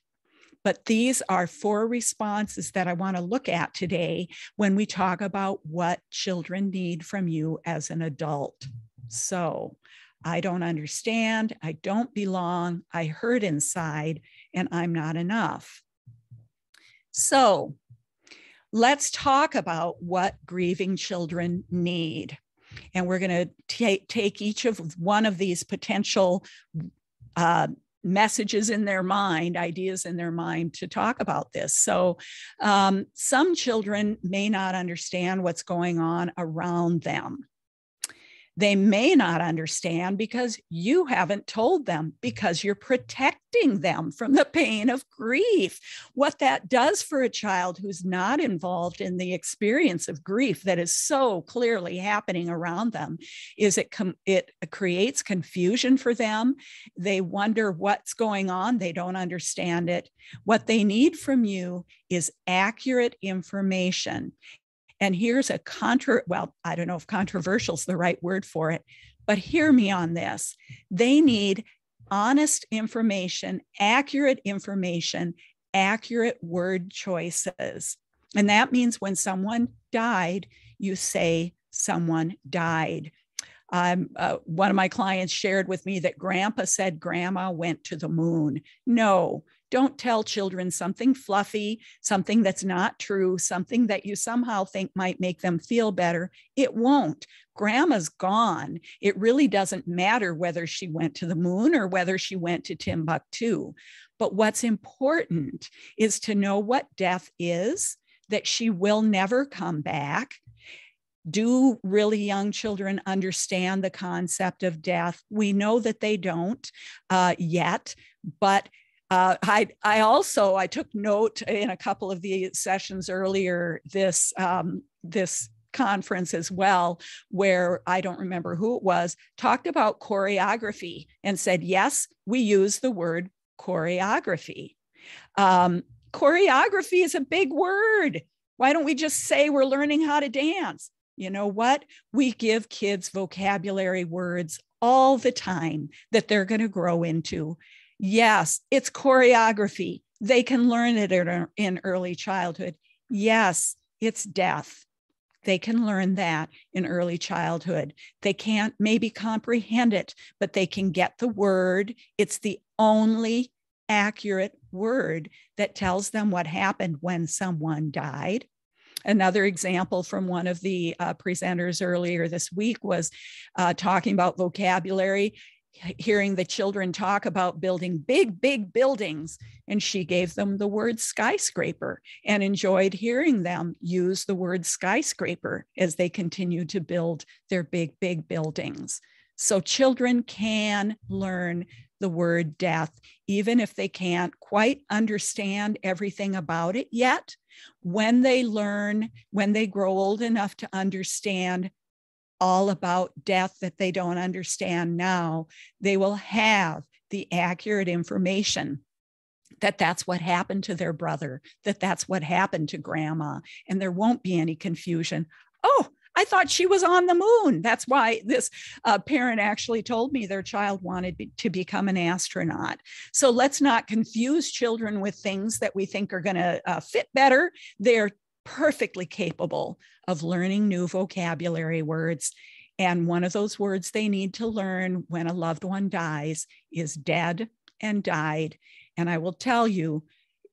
But these are 4 responses that I want to look at today when we talk about what children need from you as an adult. So, I don't understand, I don't belong, I hurt inside, and I'm not enough. So, let's talk about what grieving children need. And we're going to take each of one of these potential messages in their mind, ideas in their mind, to talk about this. So some children may not understand what's going on around them. They may not understand because you haven't told them, because you're protecting them from the pain of grief. What that does for a child who's not involved in the experience of grief that is so clearly happening around them is it creates confusion for them. They wonder what's going on. They don't understand it. What they need from you is accurate information. And here's a I don't know if controversial is the right word for it, but hear me on this. They need honest information, accurate word choices. And that means when someone died, you say someone died. One of my clients shared with me that Grandpa said Grandma went to the moon. No. Don't tell children something fluffy, something that's not true, something that you somehow think might make them feel better. It won't. Grandma's gone. It really doesn't matter whether she went to the moon or whether she went to Timbuktu. But what's important is to know what death is, that she will never come back. Do really young children understand the concept of death? We know that they don't yet, but I took note in a couple of the sessions earlier this conference as well, where I don't remember who it was, talked about choreography and said, yes, we use the word choreography. Choreography is a big word. Why don't we just say we're learning how to dance? You know what? We give kids vocabulary words all the time that they're going to grow into. Yes, it's choreography. They can learn it in early childhood. Yes, it's death. They can learn that in early childhood. They can't maybe comprehend it, but they can get the word. It's the only accurate word that tells them what happened when someone died. Another example from one of the presenters earlier this week was talking about vocabulary, hearing the children talk about building big, big buildings. And she gave them the word skyscraper and enjoyed hearing them use the word skyscraper as they continue to build their big, big buildings. So children can learn the word death, even if they can't quite understand everything about it yet. When they learn, when they grow old enough to understand all about death that they don't understand now, they will have the accurate information that that's what happened to their brother, that that's what happened to grandma, and there won't be any confusion. Oh, I thought she was on the moon. That's why this parent actually told me their child wanted to become an astronaut. So let's not confuse children with things that we think are going to fit better. They're perfectly capable of learning new vocabulary words. And one of those words they need to learn when a loved one dies is dead and died. And I will tell you,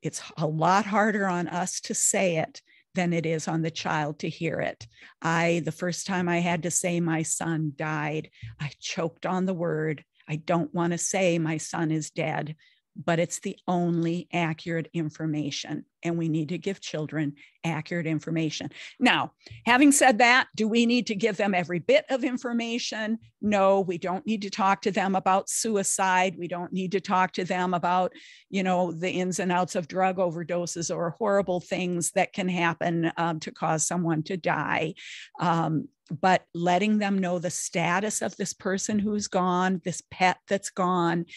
it's a lot harder on us to say it than it is on the child to hear it. The first time I had to say my son died, I choked on the word. I don't want to say my son is dead, but it's the only accurate information. And we need to give children accurate information. Now, having said that, do we need to give them every bit of information? No, we don't need to talk to them about suicide. We don't need to talk to them about, the ins and outs of drug overdoses or horrible things that can happen to cause someone to die. But letting them know the status of this person who's gone, this pet that's gone,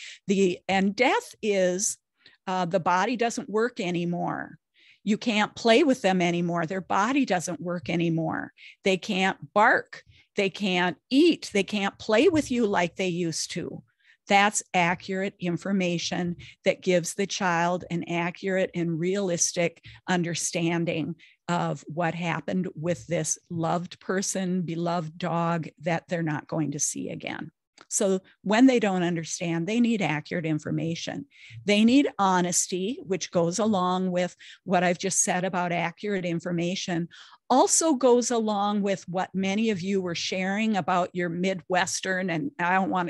and death is the body doesn't work anymore. You can't play with them anymore. Their body doesn't work anymore. They can't bark. They can't eat. They can't play with you like they used to. That's accurate information that gives the child an accurate and realistic understanding of what happened with this loved person, beloved dog that they're not going to see again. So when they don't understand, they need accurate information. They need honesty, which goes along with what I've just said about accurate information, also goes along with what many of you were sharing about your Midwestern, and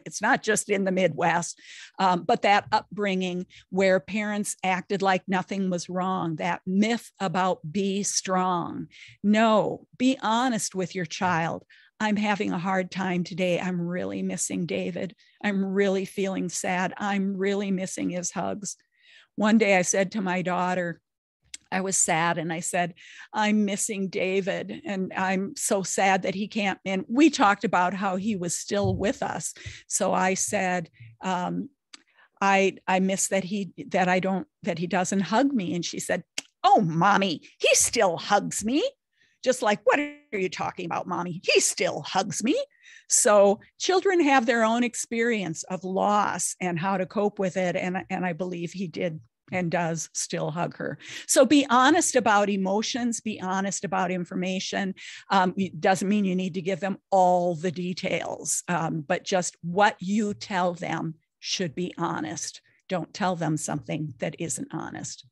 it's not just in the Midwest, but that upbringing where parents acted like nothing was wrong, that myth about be strong. No, be honest with your child. I'm having a hard time today. I'm really missing David. I'm really feeling sad. I'm really missing his hugs. One day I said to my daughter, I was sad, and I said, I'm missing David, and I'm so sad that he can't. And we talked about how he was still with us. So I said, I miss that he doesn't hug me. And she said, oh, mommy, he still hugs me. Just like, what are you talking about, mommy? He still hugs me. So children have their own experience of loss and how to cope with it. And I believe he did and does still hug her. So be honest about emotions, be honest about information. It doesn't mean you need to give them all the details, but just what you tell them should be honest. Don't tell them something that isn't honest.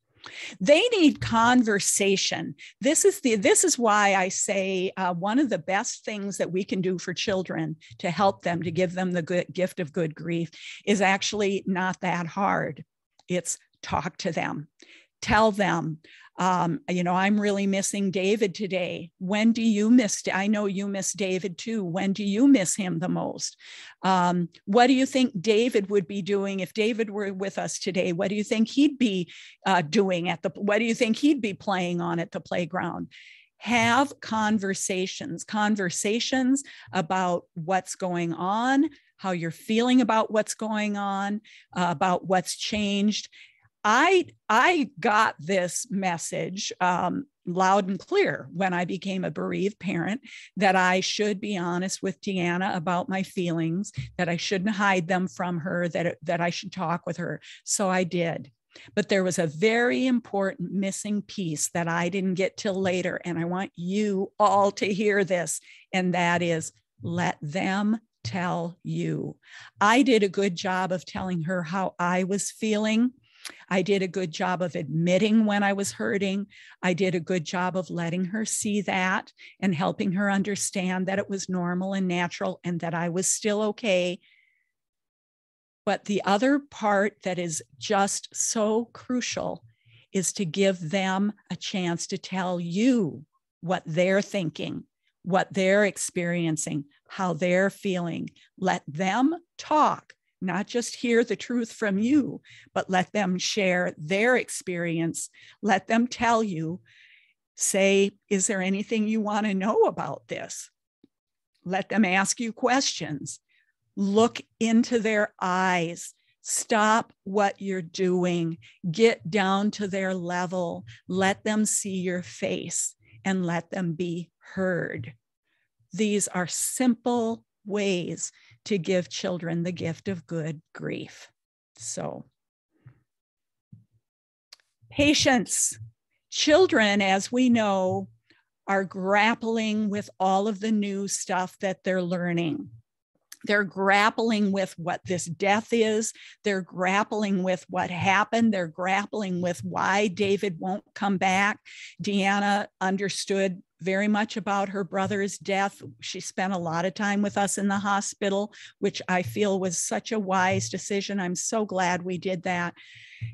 They need conversation. This is why I say one of the best things that we can do for children to help them, to give them the good gift of good grief, is actually not that hard. It's talk to them, tell them, I'm really missing David today. When do you miss? I know you miss David too. When do you miss him the most? What do you think David would be doing if David were with us today? What do you think he'd be doing what do you think he'd be playing on at the playground? Have conversations about what's going on, how you're feeling about what's going on, about what's changed. I got this message loud and clear when I became a bereaved parent, that I should be honest with Deanna about my feelings, that I shouldn't hide them from her, that I should talk with her. So I did. But there was a very important missing piece that I didn't get till later. And I want you all to hear this. And that is, let them tell you. I did a good job of telling her how I was feeling. I did a good job of admitting when I was hurting. I did a good job of letting her see that and helping her understand that it was normal and natural and that I was still okay. But the other part that is just so crucial is to give them a chance to tell you what they're thinking, what they're experiencing, how they're feeling. Let them talk. Not just hear the truth from you, but let them share their experience. Let them tell you, say, is there anything you want to know about this? Let them ask you questions. Look into their eyes. Stop what you're doing. Get down to their level. Let them see your face and let them be heard. These are simple ways to give children the gift of good grief. So, patience. Children, as we know, are grappling with all of the new stuff that they're learning. They're grappling with what this death is. They're grappling with what happened. They're grappling with why David won't come back. Deanna understood very much about her brother's death. She spent a lot of time with us in the hospital, which I feel was such a wise decision. I'm so glad we did that.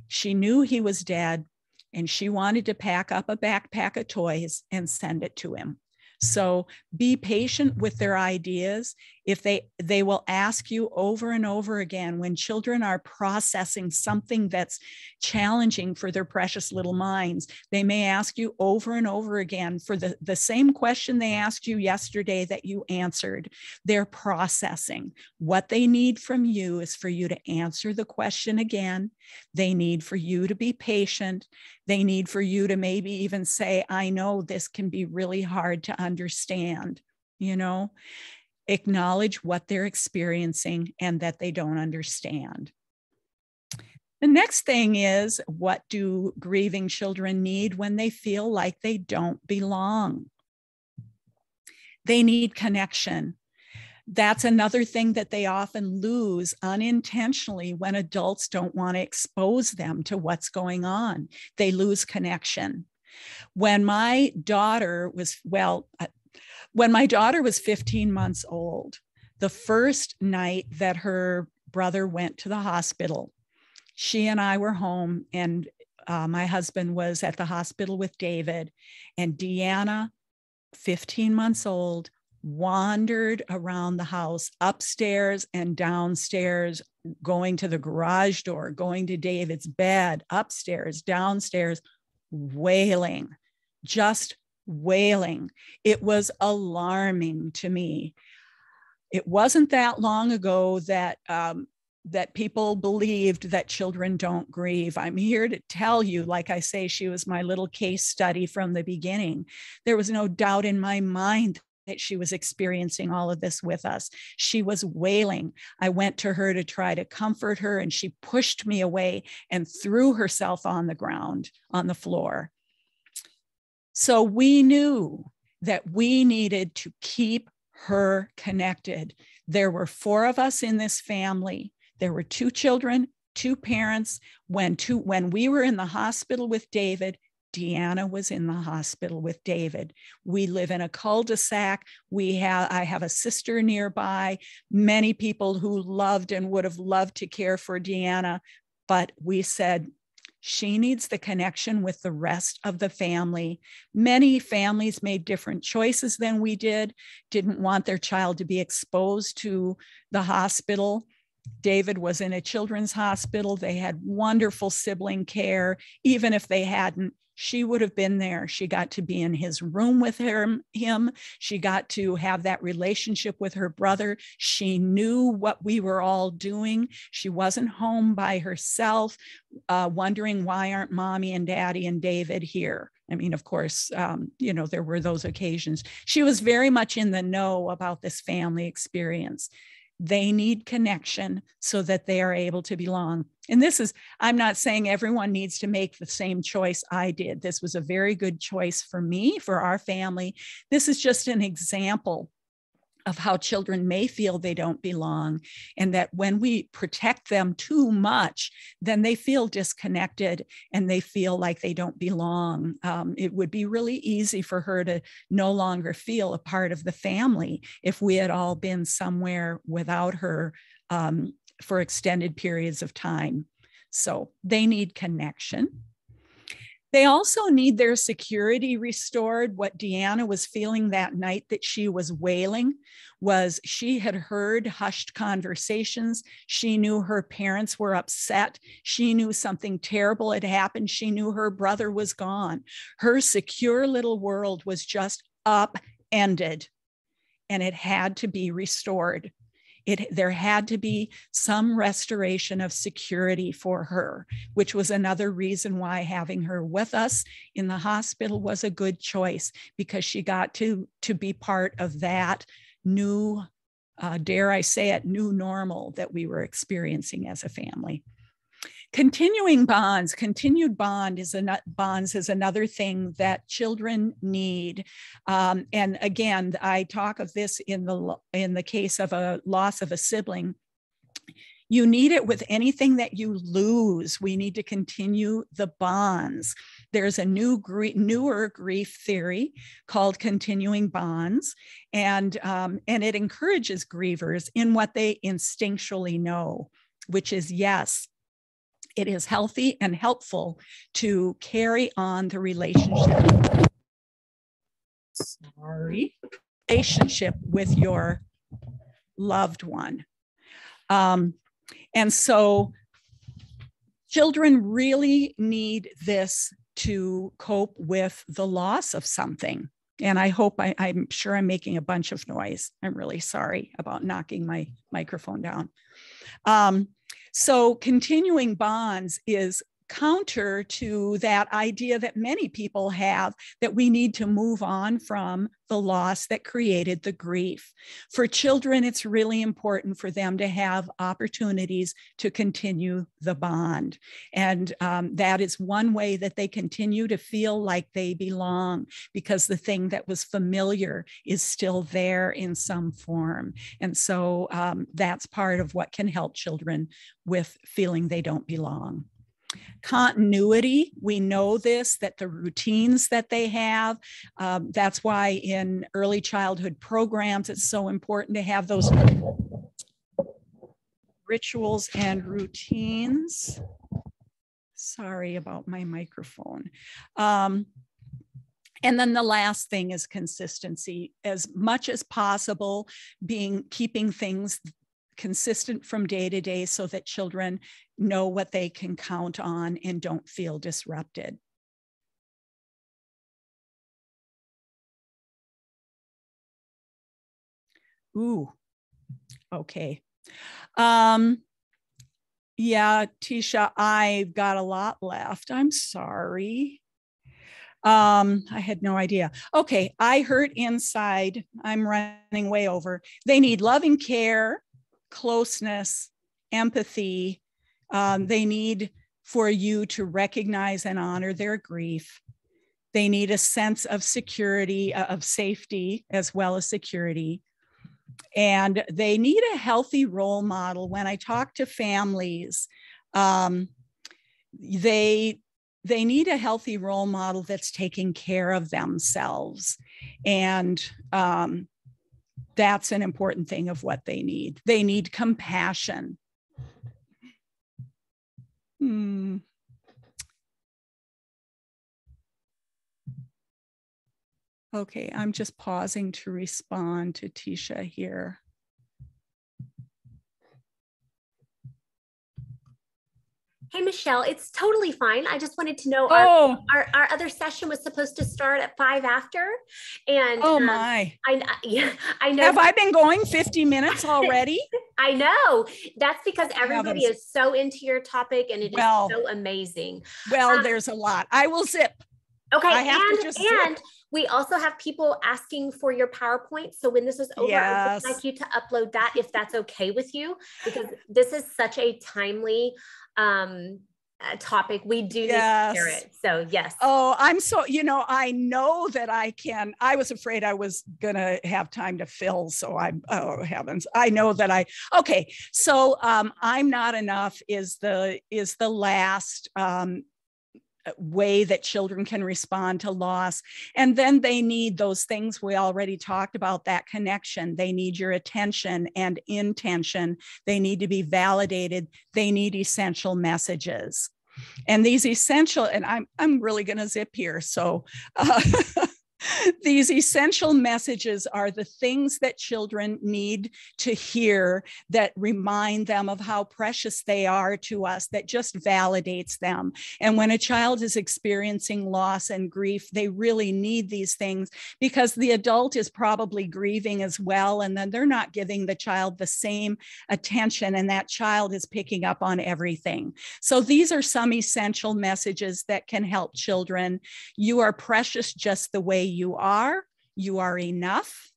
She knew he was dead, and she wanted to pack up a backpack of toys and send it to him. So be patient with their ideas. If they will ask you over and over again when children are processing something that's challenging for their precious little minds, they may ask you over and over again for the same question they asked you yesterday that you answered. They're processing. What they need from you is for you to answer the question again. They need for you to be patient. They need for you to maybe even say, I know this can be really hard to understand, you know. Acknowledge what they're experiencing and that they don't understand. The next thing is, what do grieving children need when they feel like they don't belong? They need connection. That's another thing that they often lose unintentionally when adults don't want to expose them to what's going on. They lose connection. When my daughter was, when my daughter was 15 months old, the first night that her brother went to the hospital, she and I were home, and my husband was at the hospital with David, and Deanna, 15 months old, wandered around the house, upstairs and downstairs, going to the garage door, going to David's bed, upstairs, downstairs, wailing, just wailing. It was alarming to me. It wasn't that long ago that that people believed that children don't grieve. I'm here to tell you, like I say, she was my little case study from the beginning. There was no doubt in my mind that she was experiencing all of this with us. She was wailing. I went to her to try to comfort her, and she pushed me away and threw herself on the ground, on the floor. So we knew that we needed to keep her connected. There were 4 of us in this family. There were 2 children, 2 parents. When we were in the hospital with David, Deanna was in the hospital with David. We live in a cul-de-sac. I have a sister nearby, many people who loved and would have loved to care for Deanna, but we said, she needs the connection with the rest of the family. Many families made different choices than we did, didn't want their child to be exposed to the hospital. David was in a children's hospital. They had wonderful sibling care. Even if they hadn't, she would have been there. She got to be in his room with him. She got to have that relationship with her brother. She knew what we were all doing. She wasn't home by herself, wondering, why aren't mommy and daddy and David here? I mean, of course, you know, there were those occasions. She was very much in the know about this family experience. They need connection so that they are able to belong. And this is, I'm not saying everyone needs to make the same choice I did. This was a very good choice for me, for our family. This is just an example of how children may feel they don't belong, and that when we protect them too much, then they feel disconnected and they feel like they don't belong. It would be really easy for her to no longer feel a part of the family if we had all been somewhere without her for extended periods of time. So they need connection. They also need their security restored. What Deanna was feeling that night that she was wailing was she had heard hushed conversations. She knew her parents were upset. She knew something terrible had happened. She knew her brother was gone. Her secure little world was just upended, and it had to be restored. There had to be some restoration of security for her, which was another reason why having her with us in the hospital was a good choice, because she got to be part of that new, dare I say it, new normal that we were experiencing as a family. Continuing bonds, continued bonds is another thing that children need. And again, I talk of this in the case of a loss of a sibling. You need it with anything that you lose. We need to continue the bonds. There's a newer grief theory called continuing bonds, and it encourages grievers in what they instinctually know, which is, yes, it is healthy and helpful to carry on the relationship. Relationship with your loved one. And so children really need this to cope with the loss of something. And I hope I'm sure I'm making a bunch of noise. I'm really sorry about knocking my microphone down. So continuing bonds is counter to that idea that many people have that we need to move on from the loss that created the grief. For children, it's really important for them to have opportunities to continue the bond. And that is one way that they continue to feel like they belong, because the thing that was familiar is still there in some form. And so that's part of what can help children with feeling they don't belong. Continuity, we know this, that the routines that they have, that's why in early childhood programs, it's so important to have those rituals and routines. Sorry about my microphone. And then the last thing is consistency. As much as possible, keeping things consistent from day to day so that children know what they can count on and don't feel disrupted. Ooh, okay. Yeah, Tisha, I've got a lot left. I'm sorry. I had no idea. Okay, I heard inside, I'm running way over. They need loving care, closeness, empathy. They need for you to recognize and honor their grief. They need a sense of security, of safety, as well as security. And they need a healthy role model. When I talk to families, they need a healthy role model that's taking care of themselves. And that's an important thing of what they need. They need compassion. Okay, I'm just pausing to respond to Tisha here. Hey, Michele, it's totally fine. I just wanted to know Oh, our other session was supposed to start at 5 after. And oh my. yeah, I know. Have I been going 50 minutes already? I know. That's because everybody Heavens. is so into your topic and it is Well, so amazing. there's a lot. I will zip. Okay. I have to just zip. And we also have people asking for your PowerPoint. So when this is over, I would Yes. like you to upload that if that's okay with you, because this is such a timely topic. We do need to share it. So yes. Oh, I'm so, I know that I can. I was afraid I was going to have time to fill. So oh heavens, I know that okay. So I'm not enough is the last way that children can respond to loss. And then they need those things we already talked about, that connection. They need your attention and intention. They need to be validated. They need essential messages. And these essential, and I'm really going to zip here. So these essential messages are the things that children need to hear that remind them of how precious they are to us, that just validates them. And when a child is experiencing loss and grief, they really need these things because the adult is probably grieving as well. And then they're not giving the child the same attention, and that child is picking up on everything. So these are some essential messages that can help children. You are precious just the way you are. You are enough.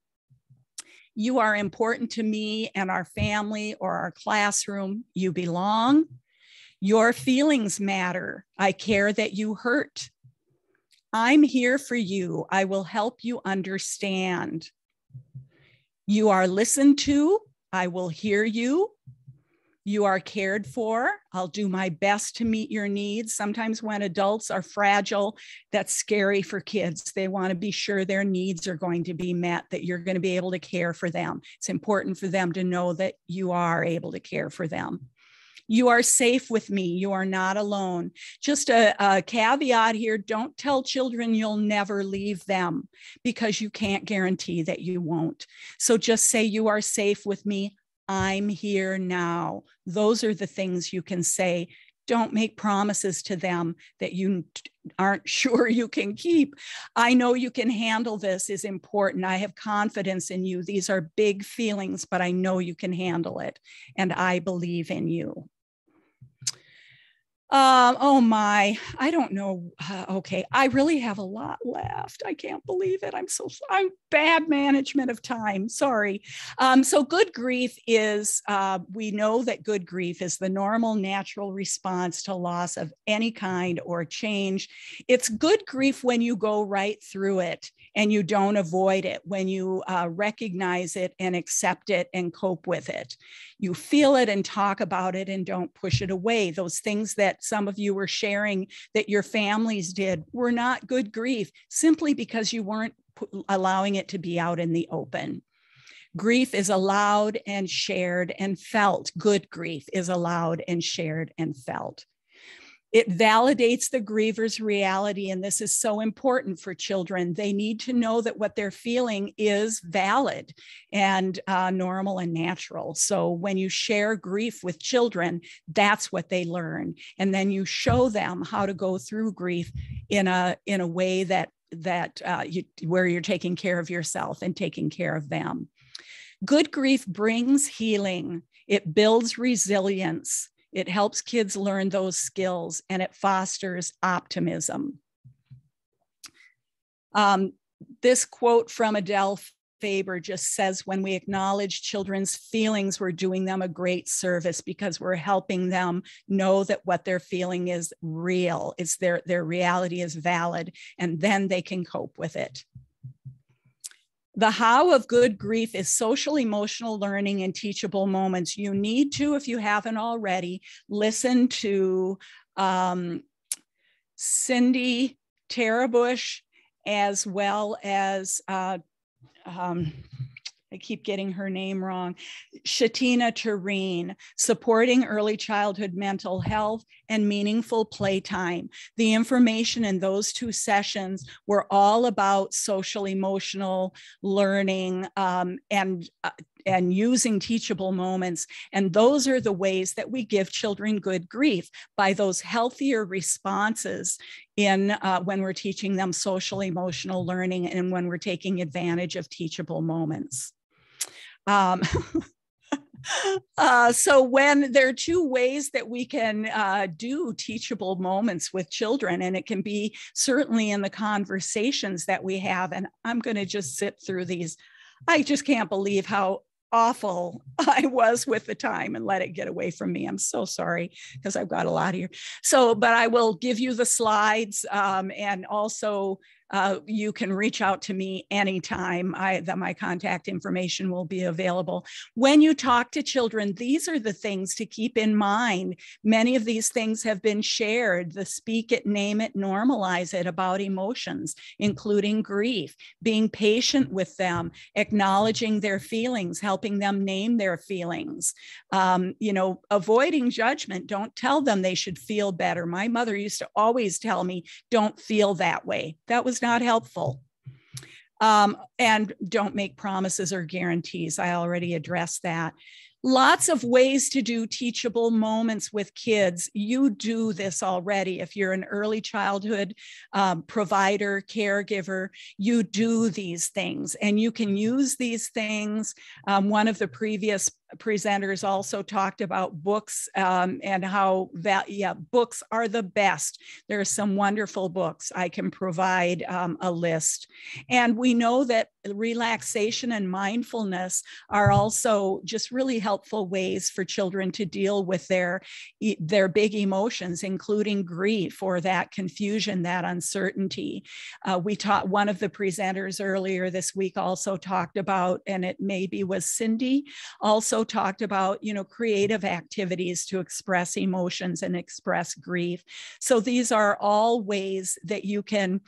You are important to me and our family or our classroom. You belong. Your feelings matter. I care that you hurt. I'm here for you. I will help you understand. You are listened to. I will hear you. You are cared for. I'll do my best to meet your needs. Sometimes when adults are fragile, that's scary for kids. They want to be sure their needs are going to be met, that you're going to be able to care for them. It's important for them to know that you are able to care for them. You are safe with me. You are not alone. Just a caveat here, don't tell children you'll never leave them because you can't guarantee that you won't. So just say you are safe with me. I'm here now. Those are the things you can say. Don't make promises to them that you aren't sure you can keep. I know you can handle this is important. I have confidence in you. These are big feelings, but I know you can handle it. And I believe in you. Oh my, I don't know. Okay, I really have a lot left. I can't believe it. I'm bad management of time. Sorry. So good grief is, we know that good grief is the normal, natural response to loss of any kind or change. It's good grief when you go right through it and you don't avoid it, when you recognize it and accept it and cope with it. You feel it and talk about it and don't push it away. Those things that some of you were sharing that your families did were not good grief, simply because you weren't allowing it to be out in the open. Grief is allowed and shared and felt. Good grief is allowed and shared and felt. It validates the griever's reality, and this is so important for children. They need to know that what they're feeling is valid and normal and natural. So when you share grief with children, that's what they learn. And then you show them how to go through grief in a way where you're taking care of yourself and taking care of them. Good grief brings healing. It builds resilience. It helps kids learn those skills, and it fosters optimism. This quote from Adele Faber just says, when we acknowledge children's feelings, we're doing them a great service because we're helping them know that what they're feeling is real. It's their reality is valid, and then they can cope with it. The how of good grief is social emotional learning and teachable moments. You need to, if you haven't already, listen to Cindy Tarabush, as well as, I keep getting her name wrong, Shatina Tureen, Supporting Early Childhood Mental Health and Meaningful Playtime. The information in those two sessions were all about social emotional learning and using teachable moments. And those are the ways that we give children good grief, by those healthier responses in when we're teaching them social emotional learning and when we're taking advantage of teachable moments. So when there are two ways that we can do teachable moments with children, and it can be certainly in the conversations that we have, and I'm going to just sit through these. I just can't believe how awful I was with the time and let it get away from me. I'm so sorry because I've got a lot here. So, but I will give you the slides, and also you can reach out to me anytime. My contact information will be available. When you talk to children, these are the things to keep in mind. Many of these things have been shared. The speak it, name it, normalize it about emotions, including grief, being patient with them, acknowledging their feelings, helping them name their feelings, avoiding judgment. Don't tell them they should feel better. My mother used to always tell me, don't feel that way. That was not helpful. And don't make promises or guarantees. I already addressed that. Lots of ways to do teachable moments with kids. You do this already. If you're an early childhood provider, caregiver, you do these things and you can use these things. One of the previous presenters also talked about books and how books are the best. There are some wonderful books. I can provide a list. And we know that relaxation and mindfulness are also just really helpful ways for children to deal with their big emotions, including grief or that confusion, that uncertainty. One of the presenters earlier this week also talked about, and it maybe was Cindy, also talked about, creative activities to express emotions and express grief. So these are all ways that you can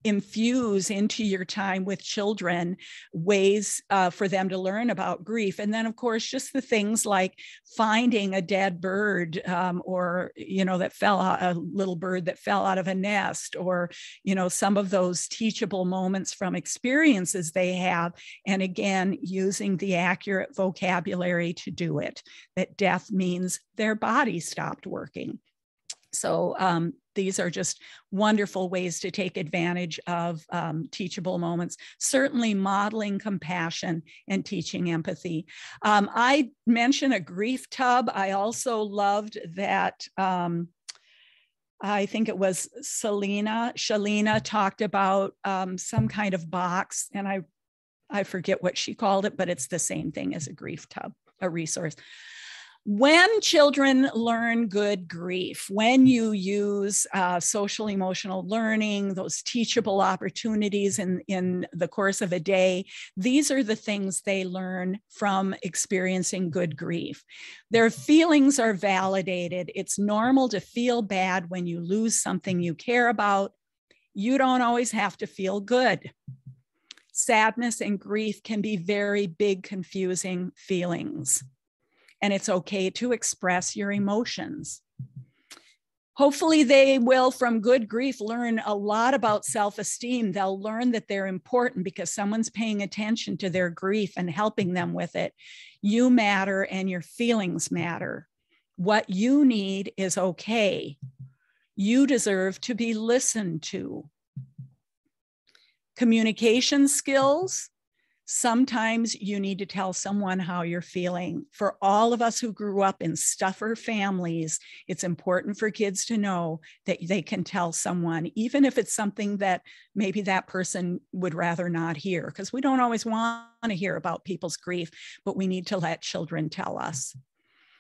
infuse into your time with children, ways for them to learn about grief. And then, of course, just the things like finding a dead bird or, that fell out, a little bird that fell out of a nest, or, some of those teachable moments from experiences they have. And again, using the accurate vocabulary to do it, that death means their body stopped working. So these are just wonderful ways to take advantage of teachable moments, certainly modeling compassion and teaching empathy. I mentioned a grief tub. I also loved that, I think it was Shalina talked about some kind of box, and I forget what she called it, but it's the same thing as a grief tub, a resource. When children learn good grief, when you use social emotional learning, those teachable opportunities in the course of a day, these are the things they learn from experiencing good grief. Their feelings are validated. It's normal to feel bad when you lose something you care about. You don't always have to feel good. Sadness and grief can be very big, confusing feelings. And it's okay to express your emotions. Hopefully they will, from good grief, learn a lot about self-esteem. They'll learn that they're important because someone's paying attention to their grief and helping them with it. You matter and your feelings matter. What you need is okay. You deserve to be listened to. Communication skills. Sometimes you need to tell someone how you're feeling. For all of us who grew up in stuffer families, it's important for kids to know that they can tell someone, even if it's something that maybe that person would rather not hear, because we don't always want to hear about people's grief, but we need to let children tell us.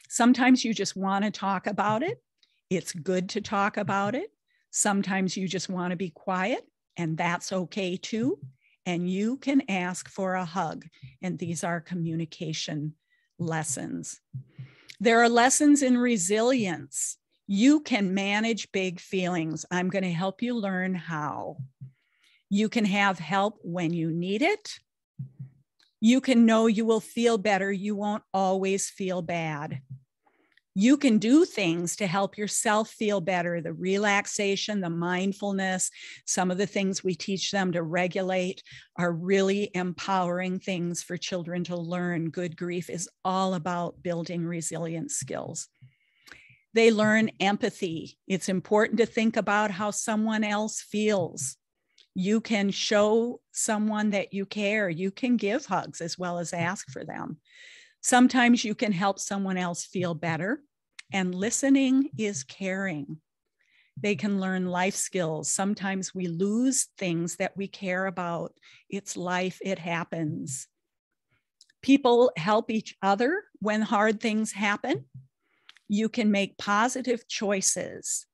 Sometimes you just want to talk about it. It's good to talk about it. Sometimes you just want to be quiet, and that's okay too. And you can ask for a hug. And these are communication lessons. There are lessons in resilience. You can manage big feelings. I'm going to help you learn how. You can have help when you need it. You can know you will feel better. You won't always feel bad. You can do things to help yourself feel better, the relaxation, the mindfulness, some of the things we teach them to regulate are really empowering things for children to learn. Good grief is all about building resilient skills. They learn empathy. It's important to think about how someone else feels. You can show someone that you care. You can give hugs as well as ask for them. Sometimes you can help someone else feel better, and listening is caring. They can learn life skills. Sometimes we lose things that we care about. It's life, it happens. People help each other when hard things happen. You can make positive choices.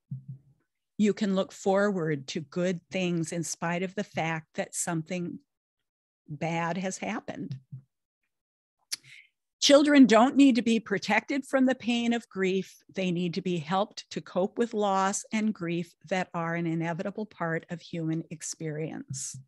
You can look forward to good things in spite of the fact that something bad has happened. Children don't need to be protected from the pain of grief. They need to be helped to cope with loss and grief that are an inevitable part of human experience.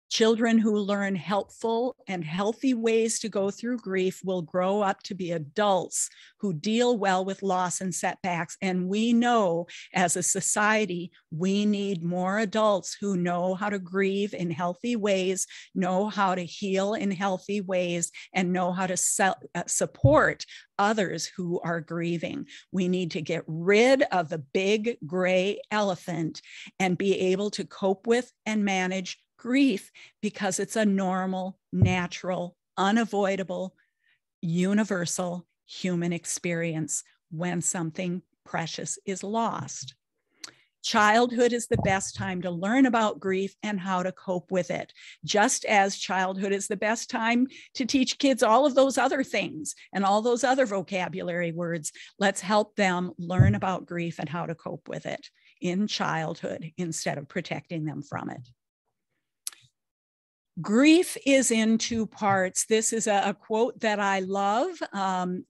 Children who learn helpful and healthy ways to go through grief will grow up to be adults who deal well with loss and setbacks. And we know as a society, we need more adults who know how to grieve in healthy ways, know how to heal in healthy ways, and know how to support others who are grieving. We need to get rid of the big gray elephant and be able to cope with and manage grief because it's a normal, natural, unavoidable, universal human experience when something precious is lost. Childhood is the best time to learn about grief and how to cope with it, just as childhood is the best time to teach kids all of those other things and all those other vocabulary words. Let's help them learn about grief and how to cope with it in childhood instead of protecting them from it. Grief is in two parts. This is a quote that I love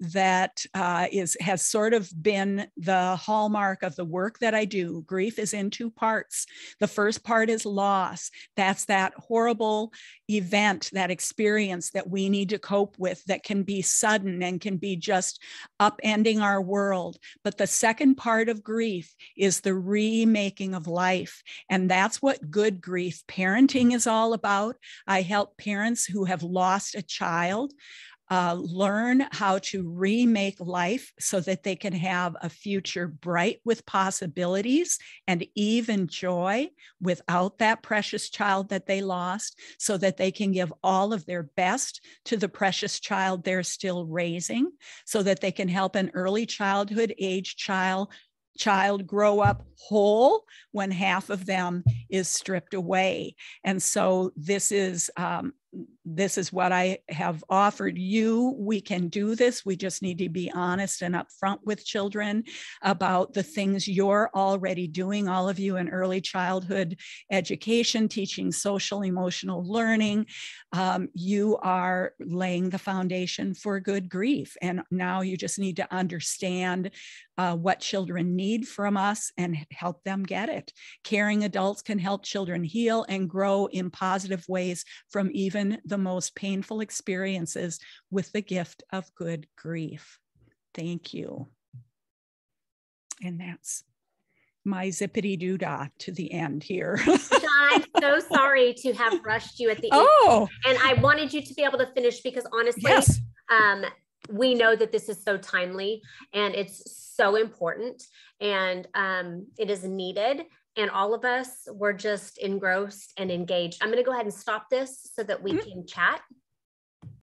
that has sort of been the hallmark of the work that I do. Grief is in two parts. The first part is loss. That's that horrible event, that experience that we need to cope with that can be sudden and can be just upending our world. But the second part of grief is the remaking of life. And that's what good grief parenting is all about. I help parents who have lost a child learn how to remake life so that they can have a future bright with possibilities and even joy without that precious child that they lost, so that they can give all of their best to the precious child they're still raising, so that they can help an early childhood age child grow up whole when half of them is stripped away. And so this is what I have offered you. We can do this. We just need to be honest and upfront with children about the things you're already doing, all of you in early childhood education, teaching social emotional learning. You are laying the foundation for good grief. And now you just need to understand what children need from us and help them get it. Caring adults can help children heal and grow in positive ways from even the most painful experiences with the gift of good grief. Thank you. And that's my zippity-doo-dah to the end here. I'm so sorry to have rushed you at the end. And I wanted you to be able to finish because honestly, yes. We know that this is so timely and it's so important and it is needed. And all of us were just engrossed and engaged. I'm going to go ahead and stop this so that we can chat.